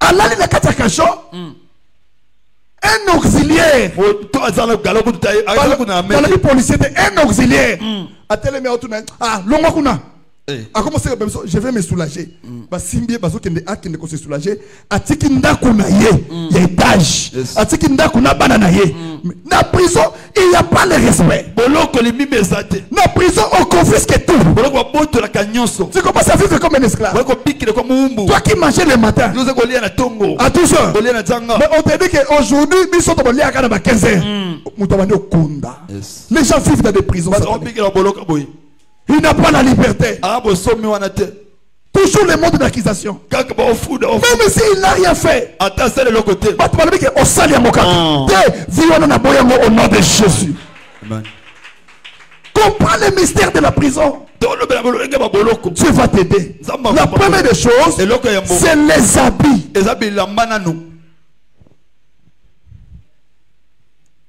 Allah il a katakacho. Un auxiliaire. Dans la vie policière, un auxiliaire. A commencé je vais me soulager. Basimbi bazo kende akende ko se soulager. Atiki ndaku na ye, étage. Atiki ndaku na banana ye. Na prison, il n'y a pas le respect. Na prison, on confisque tout. Tu commences à vivre comme un esclave. Toi qui mangeais le matin. À 12 heures. Mais on te dit qu'aujourd'hui, ils sont à 15 heures. Les gens vivent dans des prisons. Il n'a pas la liberté. Toujours le monde d'accusation. Même s'il n'a rien fait. Au nom de Jésus. Comprends le mystère de la prison. Dieu va t'aider. La première des choses, c'est les habits.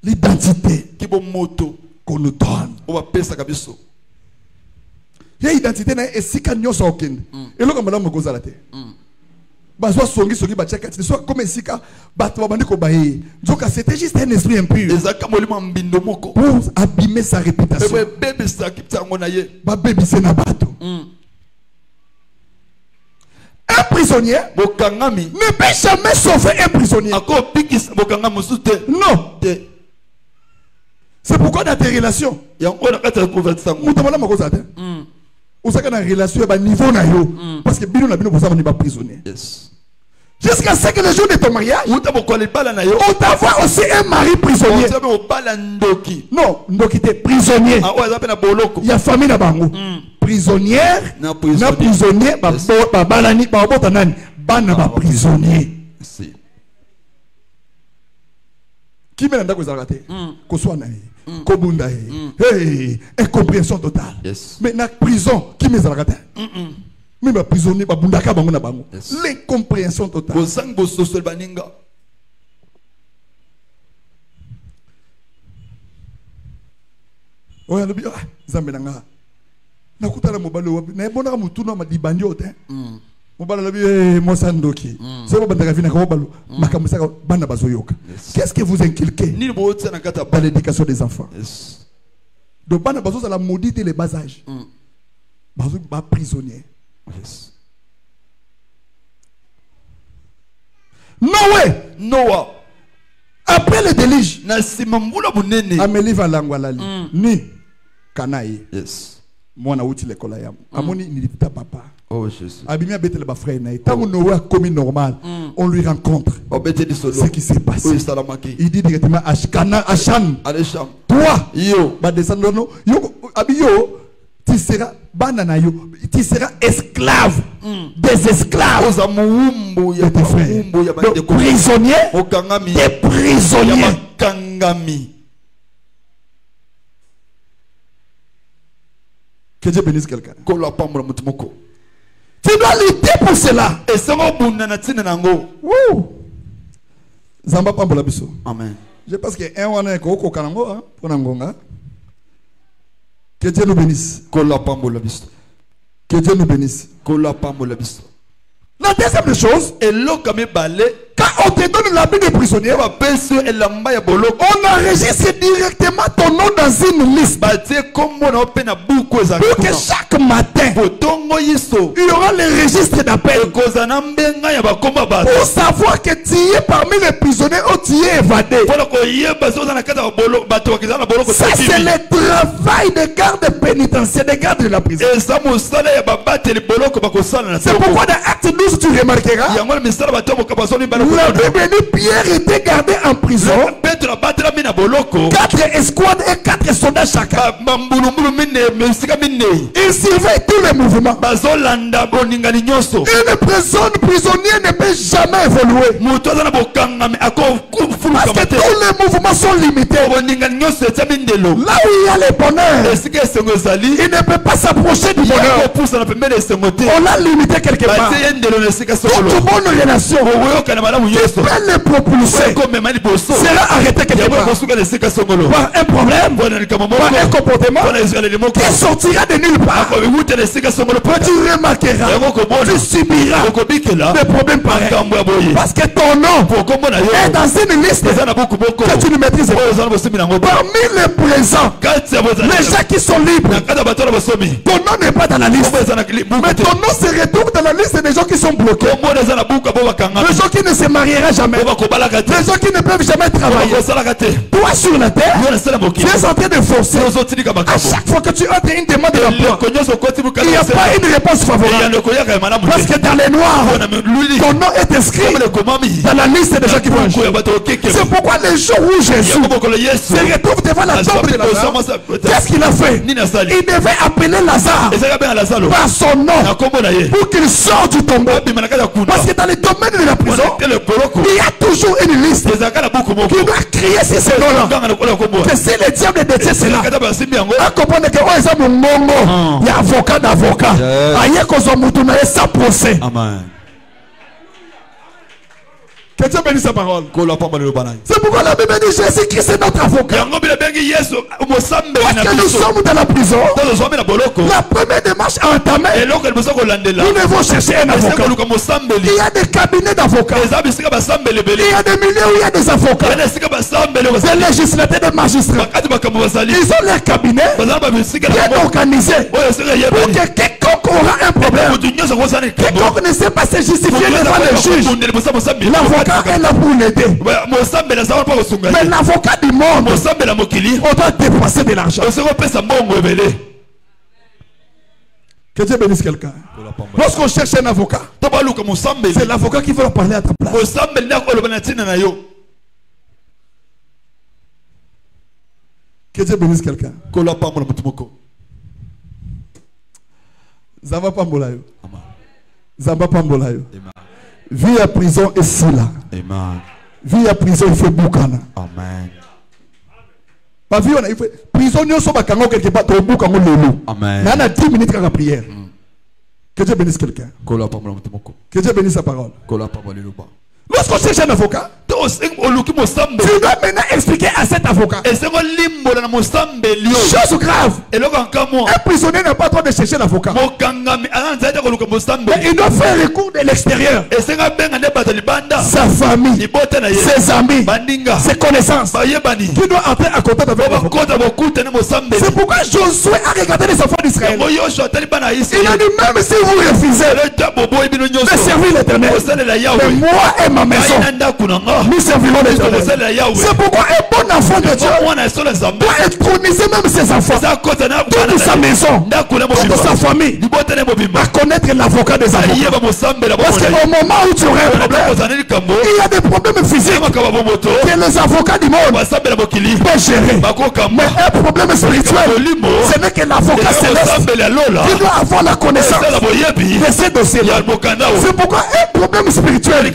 L'identité qu'on nous donne. Il y a identité et si kanyo so okende et le comme là me kozala te bazwa songi soki ba check soit comme sika bato bandi ko baye donc c'était juste un esprit impur pour abîmer sa réputation ba bébé c'est na bato un prisonnier bokangami ne peut jamais sauver un prisonnier. akobikisa bokangami mosusu te. Non. Te. C'est pourquoi dans tes relations, yango na kati ya convertir sango. mutamala makosa te. Osaka na relation ba niveau na yo parce que bino na bino bosa ba prisonnier. Yes. Jusqu'à ce que le jour de ton mariage, Uta bokwali bala na yo. on t'envoie aussi un mari prisonnier. Otabe obala ndoki. Non, ndoki te prisonnier. Ah ouais, ça na boloko. Il y a famille na bango. Prisonnière, Na na prisonnier, ba balani, ba botanani, bana ba prisonnier. Si. Qui mène ndako ezalaka ko swana ko bunda hey, incompréhension totale. Yes. Mais na prison qui m'ezalaka te. Même ba prisonnier ba bundaka bango na bango. Yes. L'incompréhension totale. Bozang bososol baninga. Oya lobi ah zambe nanga. Nakutala mobalo wapi na ebonaka mutuna ma dibandi ote. Mobalo lobi mosa ndoki. C'est pas bandaka vina ko balo makamusaka bana bazoyoka. Qu'est-ce que vous inculquez Nini bootsa na kata dans l'éducation des enfants? Yes. Donc bana bazo la maudite les bas âges. Bazo ba prisonnier. Yes. Noé, Noah. après le déluge, Na simambula bunene. Amélie va langwalali. Ni Kanaï. Yes. Moi na uti l'école yam. Amoni ni ta papa. Oh Jésus. Abimia betele ba frère naï. Tant que Noé a commis normal, on lui rencontre. Obete di solo. Ce qui s'est passé. Oui, salamaki. Il dit directement à Achan, Allez cham. toi, Yo. ba descendre no, yo abiyo, tu seras banana yo, tu seras esclave des esclaves Oza muumbu de ya tes frères. muumbu ya Donc, bandeko. prisonnier Okangami. des prisonniers. Ya makangami. Que Dieu bénisse quelqu'un. Kola pambola mutumoko. Tu dois lutter pour cela. Esango bunda na tina nango. Wouh. Zamba pambola biso. Amen. Je pense que un wana ko ko kanango hein pour nangonga. Que Dieu nous bénisse. Kola pambola biso. Que Dieu nous bénisse. Kola pambola biso. La deuxième des choses, Eloka me bale. quand on te donne l'habit de prisonnier, Ba peso elamba ya boloko. on enregistre directement ton nom dans une liste. Batie kombo na opena buku ezaka. Pour que chaque matin, Botongo yiso. il y aura le registre d'appel. Kozana mbenga ya bakomba bato. Pour savoir que tu es parmi les prisonniers où tu es évadé. Pona koyeba soza na kata boloko bato bakizana na boloko. Ça, c'est le travail des gardes pénitentiaires, des gardes de la prison. Eza mosala ya babateli boloko bakosala na C'est pourquoi dans Acte 12, tu remarqueras, yango misala bato bakabasoni bana. la Bible dit Pierre était gardé en prison. Petro abatela mina boloko. 4 escouades et 4 soldats chacun. Bambulumulu mine mesika mine. Ils surveillent tous les mouvements. Bazolanda boningani nyonso. Une prisonnier ne peut jamais évoluer. Mutu aza na bokangami akofuluka Parce que mate. tous les mouvements sont limités. Boningani nyonso etia mindelo. Là où il y a le bonheur, Esika esengo ezali. il ne peut pas s'approcher du bonheur. Yakopusa na pembeni esengo te. On l'a limité quelque part. Batie ye ndelo na esika sokolo. Toute bonne relation Okoyoka na malamu qui nyonso. peut le propulser Komema liboso. sera arrêté quelque Yango part kosuka na esika sokolo. par un problème, Bona likama moko. par un comportement Bona ezaleli moko. qui sortira de nulle part. Akobiwuta na esika sokolo. Tu remarqueras, Yango komona. tu subiras Okobikela. des problèmes pareils. Makambo ya boye. Parce que ton nom Pokombo na yo. est dans une liste Eza na buku moko. que tu ne maîtrises pas. Oyo eza na bosomi nango te. Parmi les présents, Kati ya bozali. les gens qui sont libres, Na kati ya bato na bosomi. ton nom n'est pas dans la liste. Kombo eza na buku Mais te. ton nom se retrouve dans la liste des gens qui sont bloqués. Kombo eza na buku abo bakanga. Les gens qui ne se mariera jamais. Bo bakobalaka te. Les gens qui ne peuvent jamais travailler. Bakosalaka te. Toi sur la terre, Yo na sala tu mokili. es en train de forcer. Ozotilika À makambo. chaque fois que tu entres une demande d'emploi, Eloko nyonso okoti bukala il n'y a kosala. pas une réponse favorable. Eyano koyaka ya malamu Parce te. que dans les noirs, Bona luli. ton nom est inscrit Kombo le komami. dans la liste des gens qui vont Buku ya agir. bato okeke. C'est pourquoi les jours où Jésus Yango bokolo Yesu. se retrouve devant la tombe de Lazare, qu'est-ce qu'il a fait? Nini asali. Il devait appeler Lazare Ezaka benga Lazaro. par son Na nom kombo na ye. pour qu'il sorte du tombeau. Abima na kati ya kuna. Parce que dans les domaines de la prison, Bona tele boloko. il y a toujours une liste Ezaka na buku moko. qui doit crier sur ce nom-là. Nganga na kola kombo. Que si le diable détient cela, Kata basimbi yango. à comprendre que oh, ça mon mongo, il y a avocat d'avocat. Yes. Aïe, qu'on soit moutouna et sans procès. Amen. Que Dieu bénisse sa parole. Kola pamba le banai. C'est pourquoi la Bible dit Jésus-Christ est notre avocat. Yango bila bengi Yesu mosambe Parce na que nous biso. sommes dans la prison. Tozo zombe na boloko. La première démarche à entamer, Eloko liboso kolandela. nous devons chercher un avocat. Eseka luka mosambeli. Il y a des cabinets d'avocats. Eza bisika basambeli beli. Il y a des milieux où il y a des avocats. Yana esika basambeli Des basali. législateurs, des magistrats. Bakati bakambo basali. Ils ont leur cabinet Bazala ba bisika na bien bango. organisé Oyo esika pour yebeli. que quiconque aura un problème, quiconque ne sait pas se justifier devant le juge, l'avocat est là pour l'aider. Mais l'avocat du monde, on doit dépenser de l'argent. Que Dieu bénisse quelqu'un. Lorsqu'on cherche un avocat, c'est l'avocat qui veut parler à ta place. Que Dieu bénisse quelqu'un. Zamba Pambolayo. Zamba Pambolayo. Vie à prison et si là. Vie à prison, il fait boukana. Amen. Pas vie, on a fait prison, nous sommes à Kango quelque part, au boukana lolo. Amen. Mais on a 10 minutes à la prière. Que Dieu bénisse quelqu'un. Que Dieu bénisse sa parole. Lorsqu'on cherche un avocat, tu dois maintenant expliquer à cet avocat. Chose grave. Un prisonnier n'a pas le droit de chercher l'avocat. Mais il doit faire recours de l'extérieur. Sa famille, ses amis, ses connaissances. Qui doit entrer en contact avec l'avocat. C'est pourquoi Josué a regardé les enfants d'Israël. Il a dit, même si vous refusez de servir l'Éternel, mais moi et ma maison, nous servirons l'Éternel. C'est pourquoi un bon enfant de Dieu doit introniser même ses enfants, toute sa maison, toute sa famille, à connaître l'avocat des avocats. Parce qu'au moment où tu aurais un problème, il y a des problèmes physiques que les avocats du monde peuvent gérer. Mais un problème spirituel, ce n'est que l'avocat céleste qui doit avoir la connaissance de ces dossiers-là. C'est pourquoi un problème spirituel, même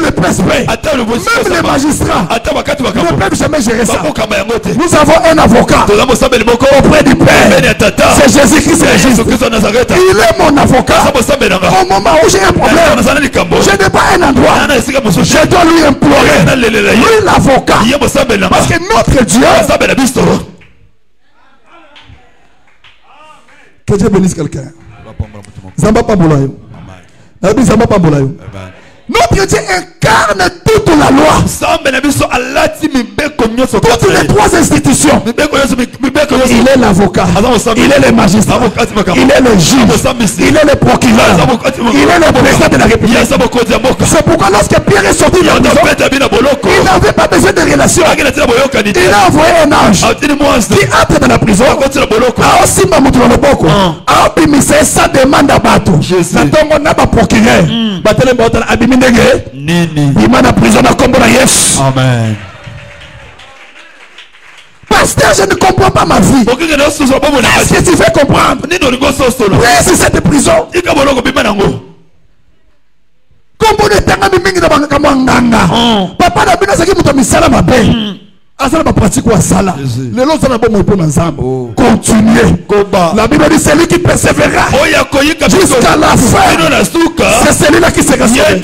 les presbytères, même les magistrats ne peuvent jamais gérer ça. Nous avons un avocat auprès du Père. C'est Jésus-Christ Régis. Il est mon avocat. Au moment où j'ai un problème, je n'ai pas un endroit. Je dois lui implorer. Lui l'avocat. Parce que notre Dieu. Que Dieu bénisse quelqu'un. Zamba Pambolayo. Zamba Pambolayo. Notre Dieu incarne toute la loi. Toutes les trois institutions. Il est l'avocat. Il est le magistrat. Il est le juge. Il est le procureur. Il est le président de la République. C'est pourquoi lorsque Pierre est sorti de la prison, il n'avait pas besoin de relation. Il a envoyé un ange qui entre dans la prison. Ça demande à Bato. Procureur. Amen. Pasteur, je ne comprends pas ma vie. Qu'est-ce que tu fais comprendre? Oui, c'est cette prison. Comme on est en papa n'a pas dit que tu as fait asala ba pratique wa sala le lot sana bon pour ensemble continuer la Bible dit celui qui persévérera jusqu'à la fin c'est celui-là qui sera sauvé.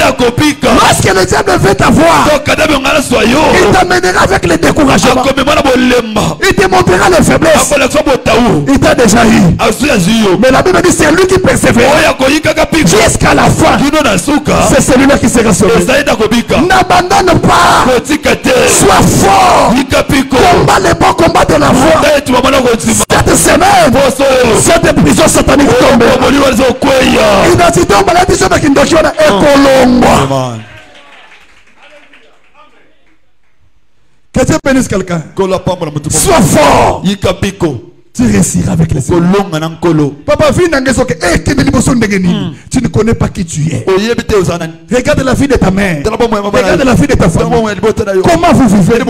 Lorsque le diable veut t'avoir, il t'amènera avec le découragement, il te montrera les faiblesses, il t'a déjà eu. Mais la Bible dit celui qui persévérera jusqu'à la fin, c'est celui-là qui sera sauvé. N'abandonne pas, sois fort, combat les bons combats de la foi. Cette semaine, cette prison satanique tombe. Identité en maladie sur la Kindokiona et Colombo. Que Dieu bénisse quelqu'un. Sois fort. Tu réussiras avec les autres. Papa, tu ne connais pas qui tu es. Regarde la vie de ta mère. Regarde la vie de ta famille. Comment vous vivez?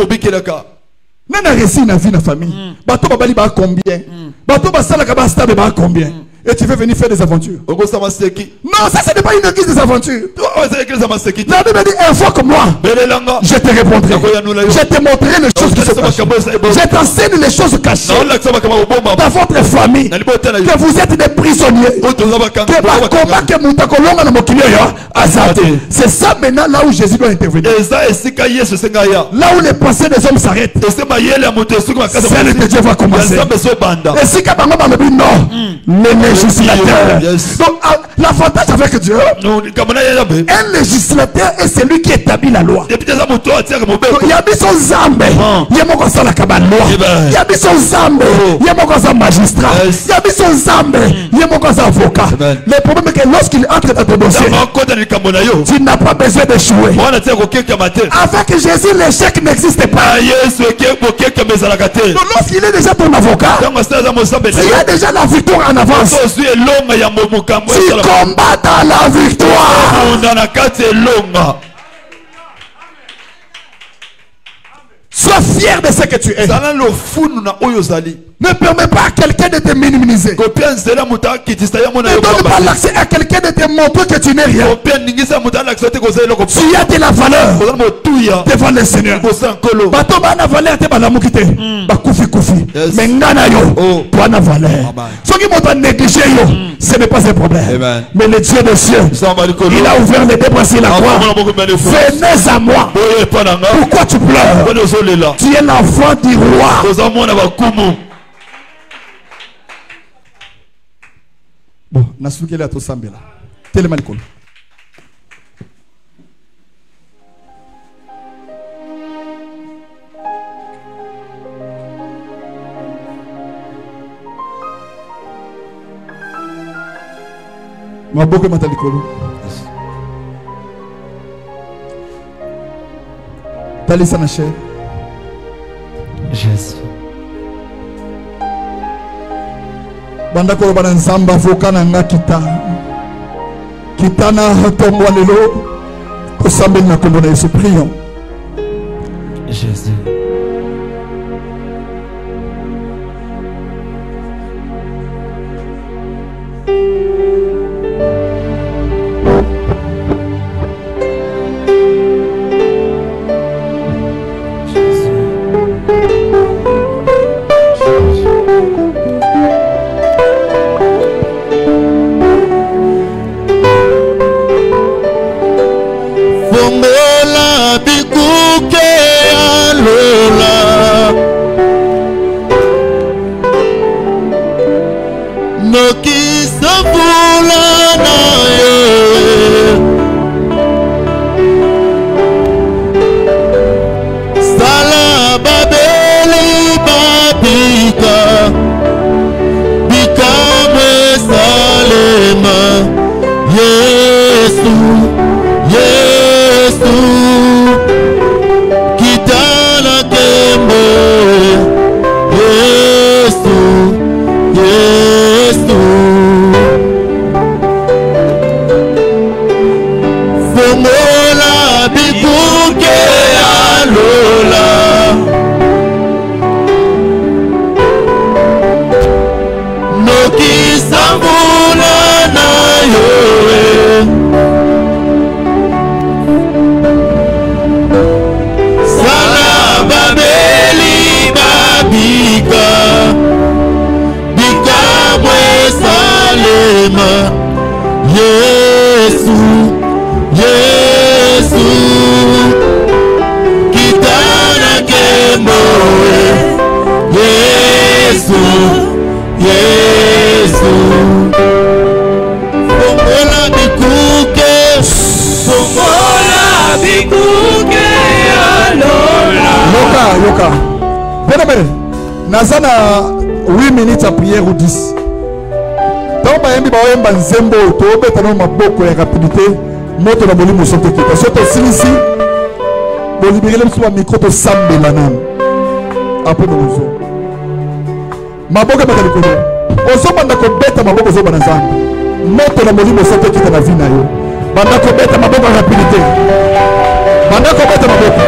Nana réussi une vie dans la famille. Bato babali ba combien? Bato basala kaba stable ba combien? Et tu veux venir faire des aventures? Non, ça ce n'est pas une église des aventures. La Bible dit une fois que moi, je te répondrai. Je te montrerai les choses qui se cachent. Je t'enseigne les choses cachées. Dans votre famille, que vous êtes des prisonniers. C'est ça maintenant là où Jésus doit intervenir. Là où les pensées des hommes s'arrêtent. Celle de Dieu va commencer. Et si non, législateur. Donc l'avantage avec Dieu, un législateur est celui qui établit la loi. Il y a des Zambe, il y a des Zambe, il y a des Zambe, il y a des magistrats, il y a des Zambe, il y a avocat. Le problème est que lorsqu'il entre dans ton dossier, tu n'as pas besoin d'échouer. Avec Jésus, l'échec n'existe pas. Donc lorsqu'il est déjà ton avocat, il y a déjà la victoire en avance. Tu combats dans la victoire. Sois fier de ce que tu es. Ne permets pas à quelqu'un de te minimiser. Ne donne pas l'accès à quelqu'un de te montrer que tu n'es rien. Tu as de la valeur devant le Seigneur. Bato bana valeur te bala mukite. Bakufi kufi. Mais ngana yo bana valeur. Ceux qui m'ont négligé yo, ce n'est pas un problème. Mais le Dieu des cieux, il a ouvert les deux bras sur la croix. Venez à moi. Pourquoi tu pleures? Tu es l'enfant du roi. Bon, nasukele ato sambela. Tellement cool. Maboke matalikolo. Talisa na cher. Jésus. Bandako bana nzamba vokana nga kitana tongwa lelo kosambeli na kombo na Yesu. Prions. Jésus. Yoka. Bien, Nazana 8 minutes à prière ou 10. Tant que yembi baoyemba nzembo to betano maboko ya rapidité moto na molimo sote kita. Soto silisi bo libérer le soir micro to sambela nan. Après nous. Maboko batali ko. Ozo banda ko beta maboko zo bana nzambe. Moto na molimo sote kita na vina yo. Banda ko beta maboko ya rapidité. Banda ko beta maboko.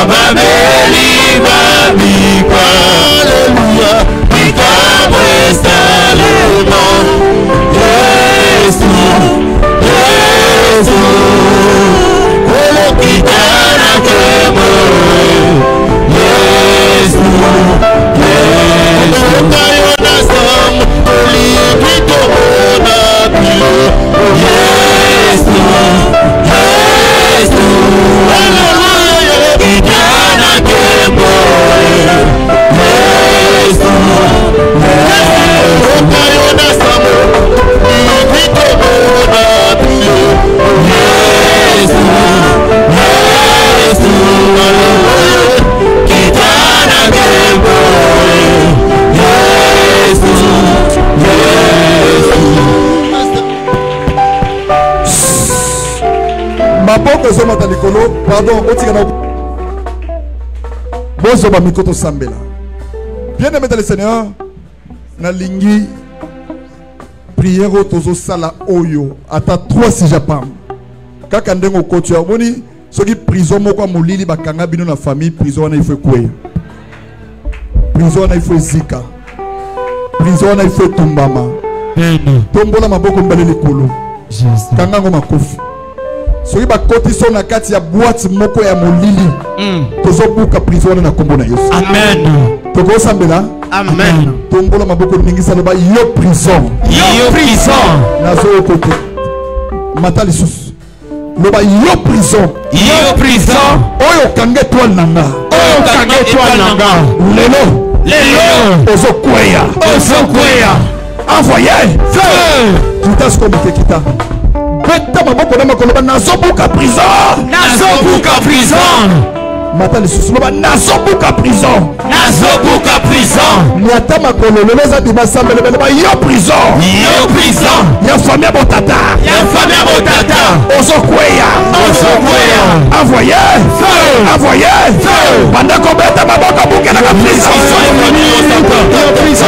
Babeli Maboko ezomata likolo. Pardon, otikana. Bozo ba mikoto sambela. Bien-aimé dans le Seigneur, na lingi prière tozo sala oyo ata 3 si japam. Kaka ndengo kotia boni soki prison moko molili bakanga bino na famille prison na ifo kwe. Prison na ifo zika. Prison na ifo tumbama. Tombola maboko mbele likolo. Jesus. Kanga ngo makofi. Soki bakoti so na kati ya boîte moko ya molili. Tozo buka prison na kombo na Yesu. Amen. Toko sambela. Amen. Tombola maboko ningisa loba yo prison. Yo prison. Nazo kote. Matali sus. Loba yo prison. Yo prison. Oyo kange toile nanga. Oyo kange toile nanga. Lelo. Lelo. Ozo kweya. Ozo kweya. Envoyé. Feu. Kita skomite kita. Beta maboko na makoloba nazo buka prison. Nazo buka prison. Matali sus loba nazo buka prison. Nazo buka prison. Niata makolo leza di masambele loba yo prison. Yo prison. Ya famille botata. Ya famille botata. Ozo kweya. Ozo kweya. Envoyé. Feu. Envoyé. Feu. Banda ko beta maboko buka na prison. Yo prison.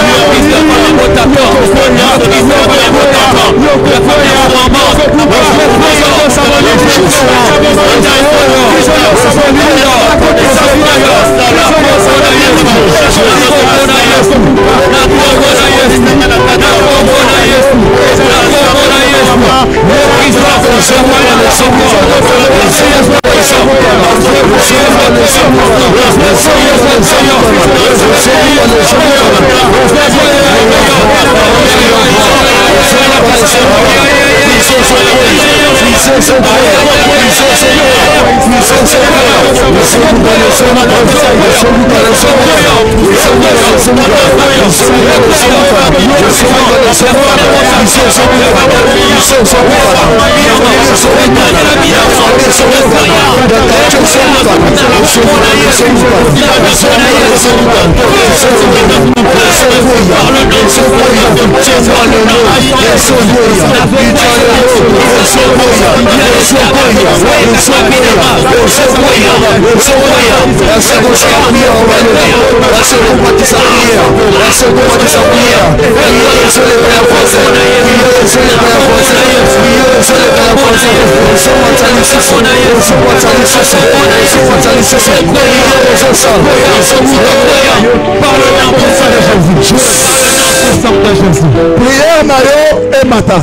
Prière Mario et Mata.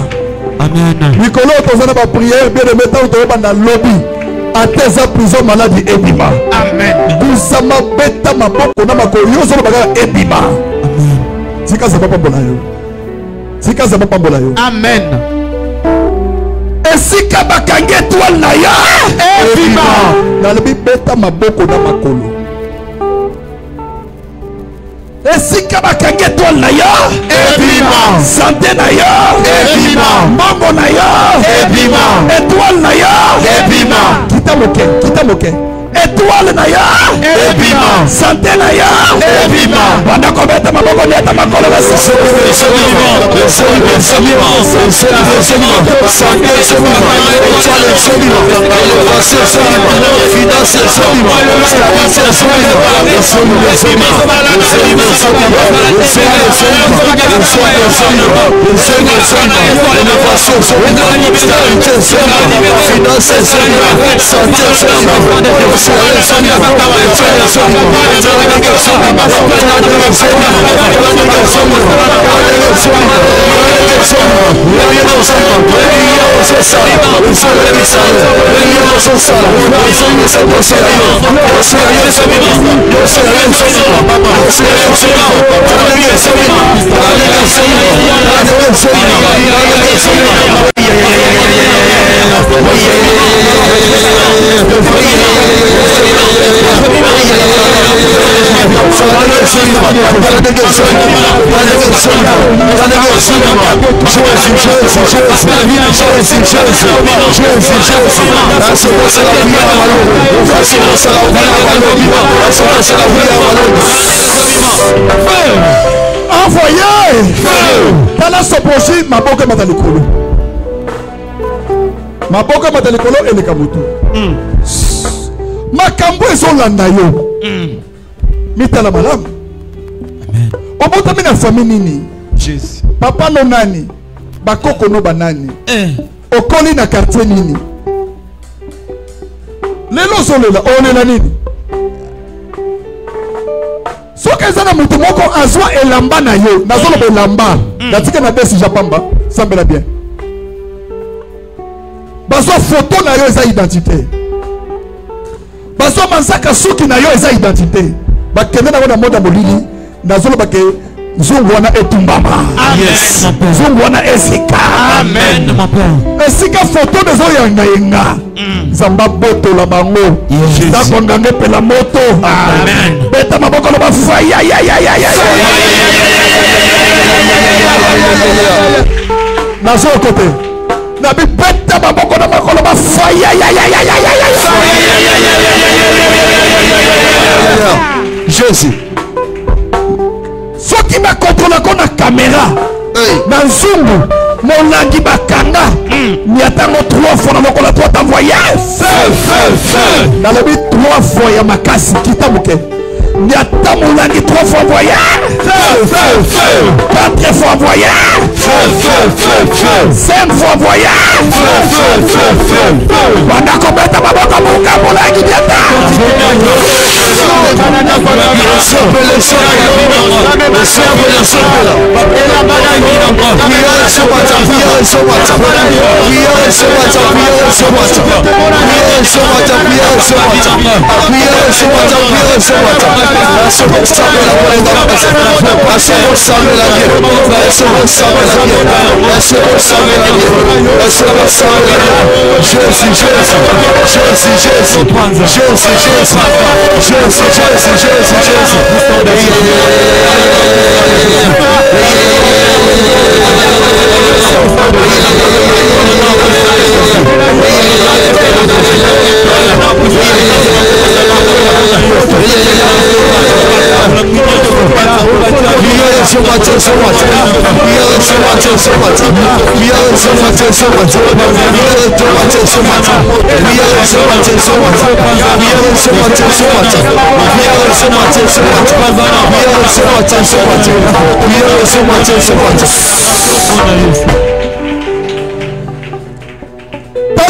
Amen. Nicolo, tu as une prière bien de mettre dans le lobby. À tes prison maladie ebima. Amen. Busama beta maboko na makoyo zo baga ebima. Amen. Tika za papa bolayo. Tika za papa bolayo. Amen. Esika bakange toile na ya ebima. Na le beta maboko na makolo. Esika bakange toile na ya ebima. Santé na ya ebima. Mambo na ya ebima. Étoile na ya ebima. Kita moke. Étoile na ya ebima. Santé na ya ebima. Banda kobeta maboko neta makolo besa. Envoyez. Tala sopoji maboko matalikulu. Maboka matalikolo eleka mutu. Makambo ezolanda yo. Mitala malamu. Amen. Obota mina famille nini? Jésus. Papa no nani? Bakoko no banani? Okoli na quartier nini? Lelo zolela olela nini? Soka ezana mutu moko azwa elamba na yo, nazolo belamba. Natika na besi japamba, sambela bien. Bazwa photo na yo eza identité. Bazwa manzaka suki na yo eza identité. Bakende na wana moda molili, nazolo bake Zungu wana etumbama. Yes. Zungu wana esika. Amen, mon père. Esika photo dezo yanga yenga. Zamba boto la bango. Zako ngange pela moto. Amen. Beta maboko la bafufa. Ya. Nazo kote. Nabi beta maboko la makolo bafufa. Ya. Jésus. Soki ba contrôle ko na caméra na nzungu molangi bakanga ni atango 3 fois na lokola to t'envoyer feu na lobi 3 fois ya makasi kitabuke ni ata molangi 3 fois envoyer feu 4 fois envoyer feu 5 fois envoyer feu banda ko beta baboko muka molangi biata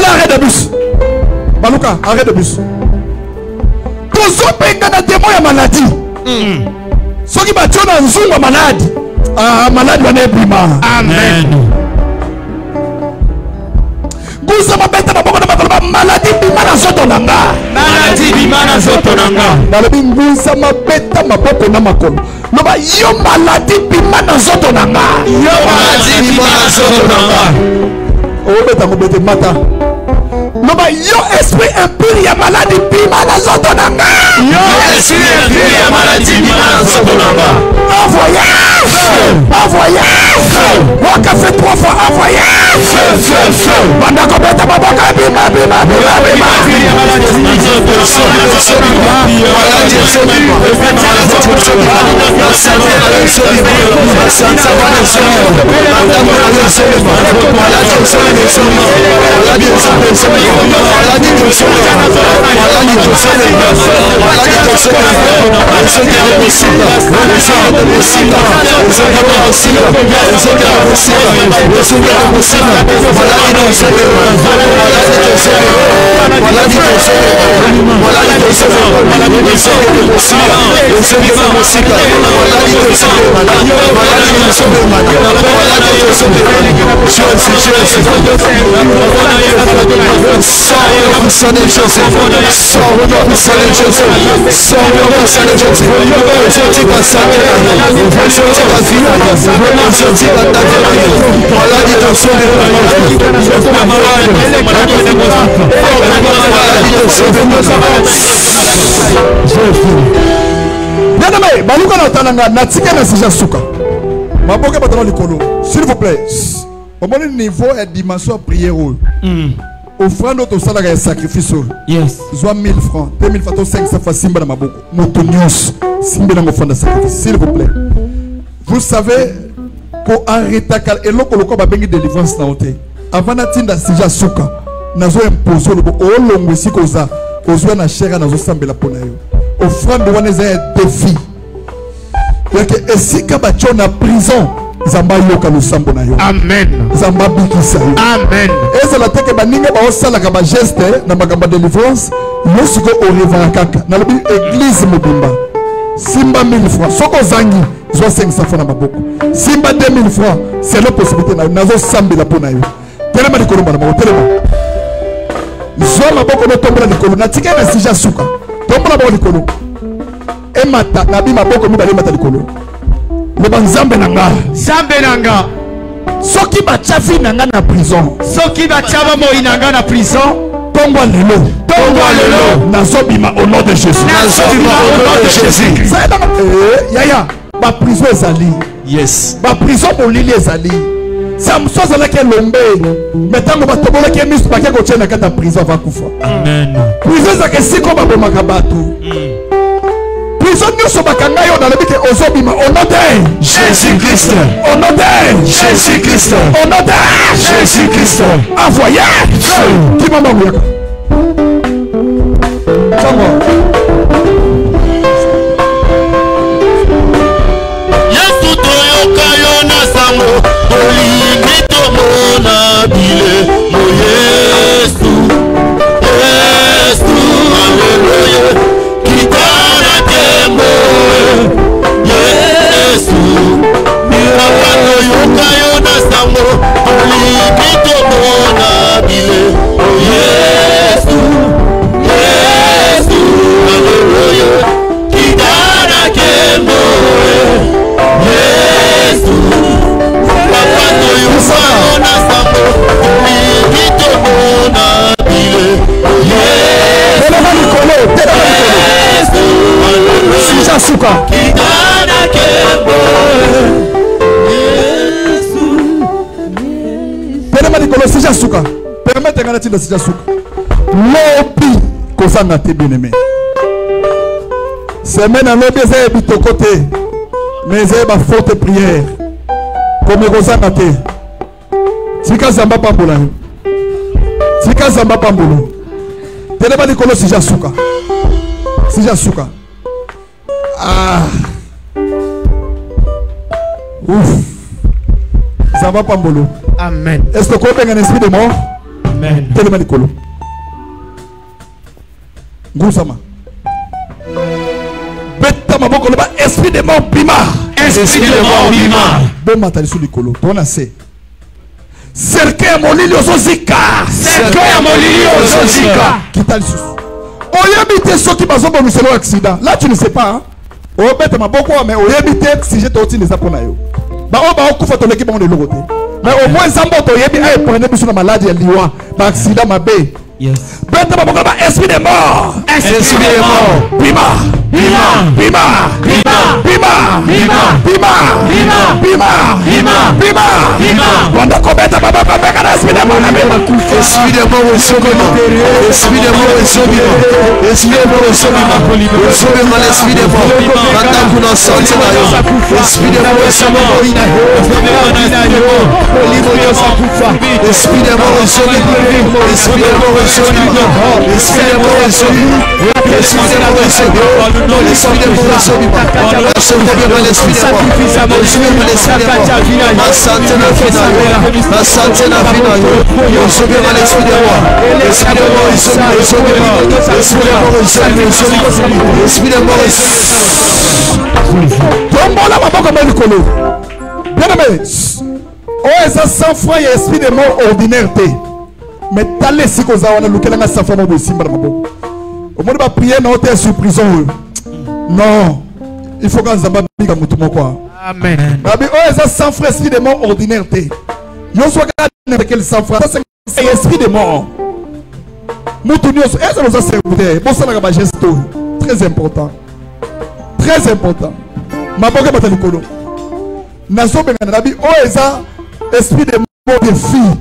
Arrête de bus. Baluka, arrête de bus. Tous na témoin ya maladie. Soki bationa nzungu malade. Ah, malade wana ebima. Amen. Gusa mabeta maboko na makolo maladie bima na zoto nanga. Maladie bima na zoto nanga. Nalobi ngusa mabeta maboko na makolo. Loba yo maladie bima na zoto nanga. Yo maladie bima na zoto nanga. Obeta mobete mata. Loba yo esprit impur ya maladie bima na zoto nanga. Yo esprit impur ya maladie bima na zoto nanga. Envoyez. Waka fait 3 fois envoyez. Feu. Banda ko beta maboka bima. Bien-aimé, baluka na talanga natika na sija suka. Maboke batalo likolo. S'il vous plaît. Au bon niveau et dimension prière. Offrande au salaire et sacrifice. Yes. Soit 1000 francs, 2000 francs, 500 francs, simba na maboko. Motonios, simba na mofanda sacrifice. S'il vous plaît. Vous savez qu'on arrête et l'on colloque ba bengi délivrance na ote. Avant na tinda sija suka. nazo imposer le bon olongo si koza ozwa na chera nazo sambela pona yo offrande wana eza défi yake esika bacho na prison zamba yoka lusambo na yo Amen. zamba bikisa yo Amen. ezala teke baninga baosalaka ba geste na makambo délivrance yo siko orevaka kaka na lobi église mobimba simba 1000 francs soko zangi zwa 500 francs na maboko simba 2000 francs c'est la possibilité na nazo sambela pona yo telema likolo bana mako telema zwa maboko no tombola likolo na tika na sija suka tombola maboko likolo emata na bi maboko mi balema ta likolo le banzambe nanga Zambe nanga. soki bachafi nanga na prison Soki bachaba mo inanga na prison. tongwa lelo nazobima au nom de Jésus Nazobima au nom de Jésus. yaya ba prison ezali Yes. ba prison bolili ezali Samson azalaki elombe me ntango batobolaki miso bake kotia na kati ya prison avakufa Amen. prison ezaka esiko babomaka bato prison nyonso bakanga yo nalobi ke ozobima au nom de Jésus-Christ. au nom de Jésus-Christ. au nom de Jésus-Christ. envoyé kimama muyaka chango Yesu toyoka yo na sango tolingi tomona bile mo Yesu. Yesu alleluya kitana tembo Yesu. Papa toyoka yo na sango tolingi tomona bile mo Yesu. Yesu alleluya kitana tembo Yesu. Papa toyoka yo na sango tolingi tomona bile Yesu. telema likolo sija suka Kitana kembo Yesu. telema likolo sija suka permete nga natinda sija suka lobi kozanga te bien aimé semaine ya lobi eza ebitoko te mais eza eba faute prière komi kozanga te tika zamba pambola yo tika zamba pambola telema likolo sija suka ouf zamba pambolo Amen. est-ce que kobenga un esprit de mort Amen. telema likolo ngusama beta maboko loba esprit de mort bima Esprit de mort bima. bomata lisu likolo tona se cercle ya molili ozozika Cercle ya molili ozozika. kita lisusu oyebi te soki bazobomiselo accident là tu ne sais pas obeta maboko mais oyebi te sujet totindi eza mpona yo baoyo baokufa toleki bango na eloko te mais au moins nzambe toyebi aeprene biso na maladi ya liwa baaccident mabe Yes. beta maboko loba esprit de mort Esprit de mort. bima Bima. bima Bima. bima Bima. bima Bima. bima Bima. bima Bima. wanda kobeta baba babeka na esprit de mort na bima Esprit de mort osobima. Esprit de mort osobima. Esprit de mort osobima. Osobima l'esprit de mort. Kanda kuna santi na yo. Esprit de mort osobima. Esprit de mort osobima. Esprit de mort osobima. Esprit de mort osobima. Esprit de mort osobima. L'esprit de mort osobima. Osobima l'esprit de mort. Osobima l'esprit de mort. Ma santé na fina yo. Ma santé na fina yo. Osobima l'esprit de mort. Esprit de mort osobima. Osobima. Esprit de mort osobima. Osobima. Esprit de mort osobima. tombola maboko ma likolo bien aimé oyo eza 100 francs ya esprit de mort ordinaire te mais tala esika oza wana lukelanga 100 francs moko esimba na maboko omoni bapriere na yo te sur prison oyo non il faut ka nzambe abika motu moko Amen. babi oyo eza 100 francs esprit de mort ordinaire te yo zwaka nekele 100 francs c'est esprit de mort motu nyonso ezala oza serviteur bosalaka bageste oyo très important très important maboko bata likolo nazobengana na bi oyo eza esprit de mort de fille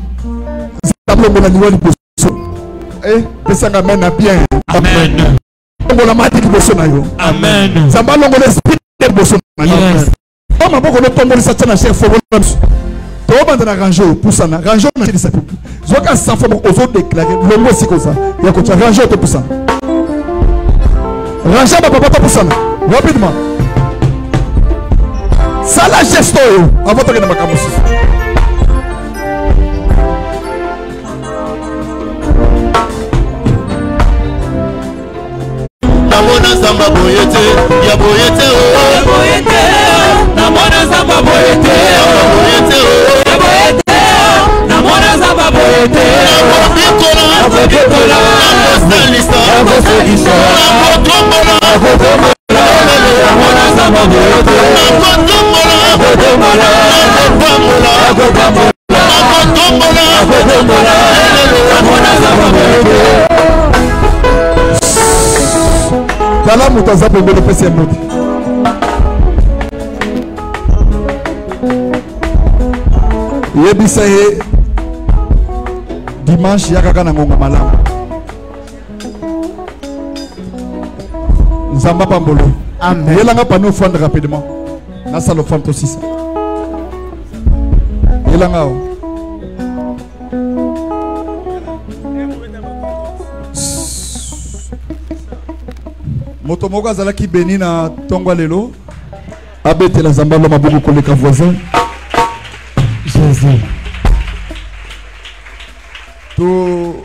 zablongola liwa liboso pesanga main na bien Amen. longola mati liboso na yo Amen. zamba longola esprit de liboso na yo o maboko no tombolisa tia na chef fobola biso tobanda na ranger poussana ranger na chini sapi zoka sans forme aux autres déclarer le mot c'est comme ça ya ko tu ranger to poussana ranger ba papa to poussana rapidement ça la gesto avant de na makambo Namona samba boyete ya boyete ya boyete namona samba boyete ya boyete ya boyete namona samba boyete ya boyete salisa ya salisa namona samba boyete namona samba boyete Kala mutaza pembele pesi mbodi. Yebisa he dimanche yaka na ngonga malamu. Nzamba pambolo. Amen. Yelanga pano fond rapidement. Na salo fond aussi ça. Yelanga o. Moto moko azalaki beni na tongwa lelo abetela zamba lo mabuku koleka voisin Jésus to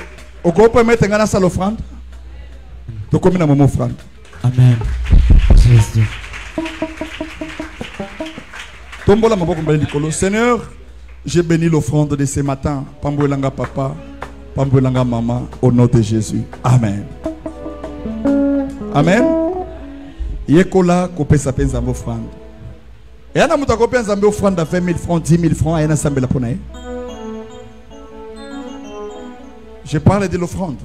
oko permettre ngana sala offrande to komi na momo offrande. Amen. Jésus. Tombola maboko mbali likolo. Seigneur, j'ai béni l'offrande de ce matin. Pamboelanga papa, pamboelanga maman, au nom de Jésus. Amen. Amen. Yekola kopesa penza offrande. Et ana muta kopenza offrande à 20 000 francs, 10 000 francs, et ana sambela pona. Je parle de l'offrande.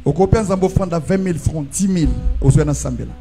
Au copain offrande à 20 000 francs, 10 000, aux ana sambela.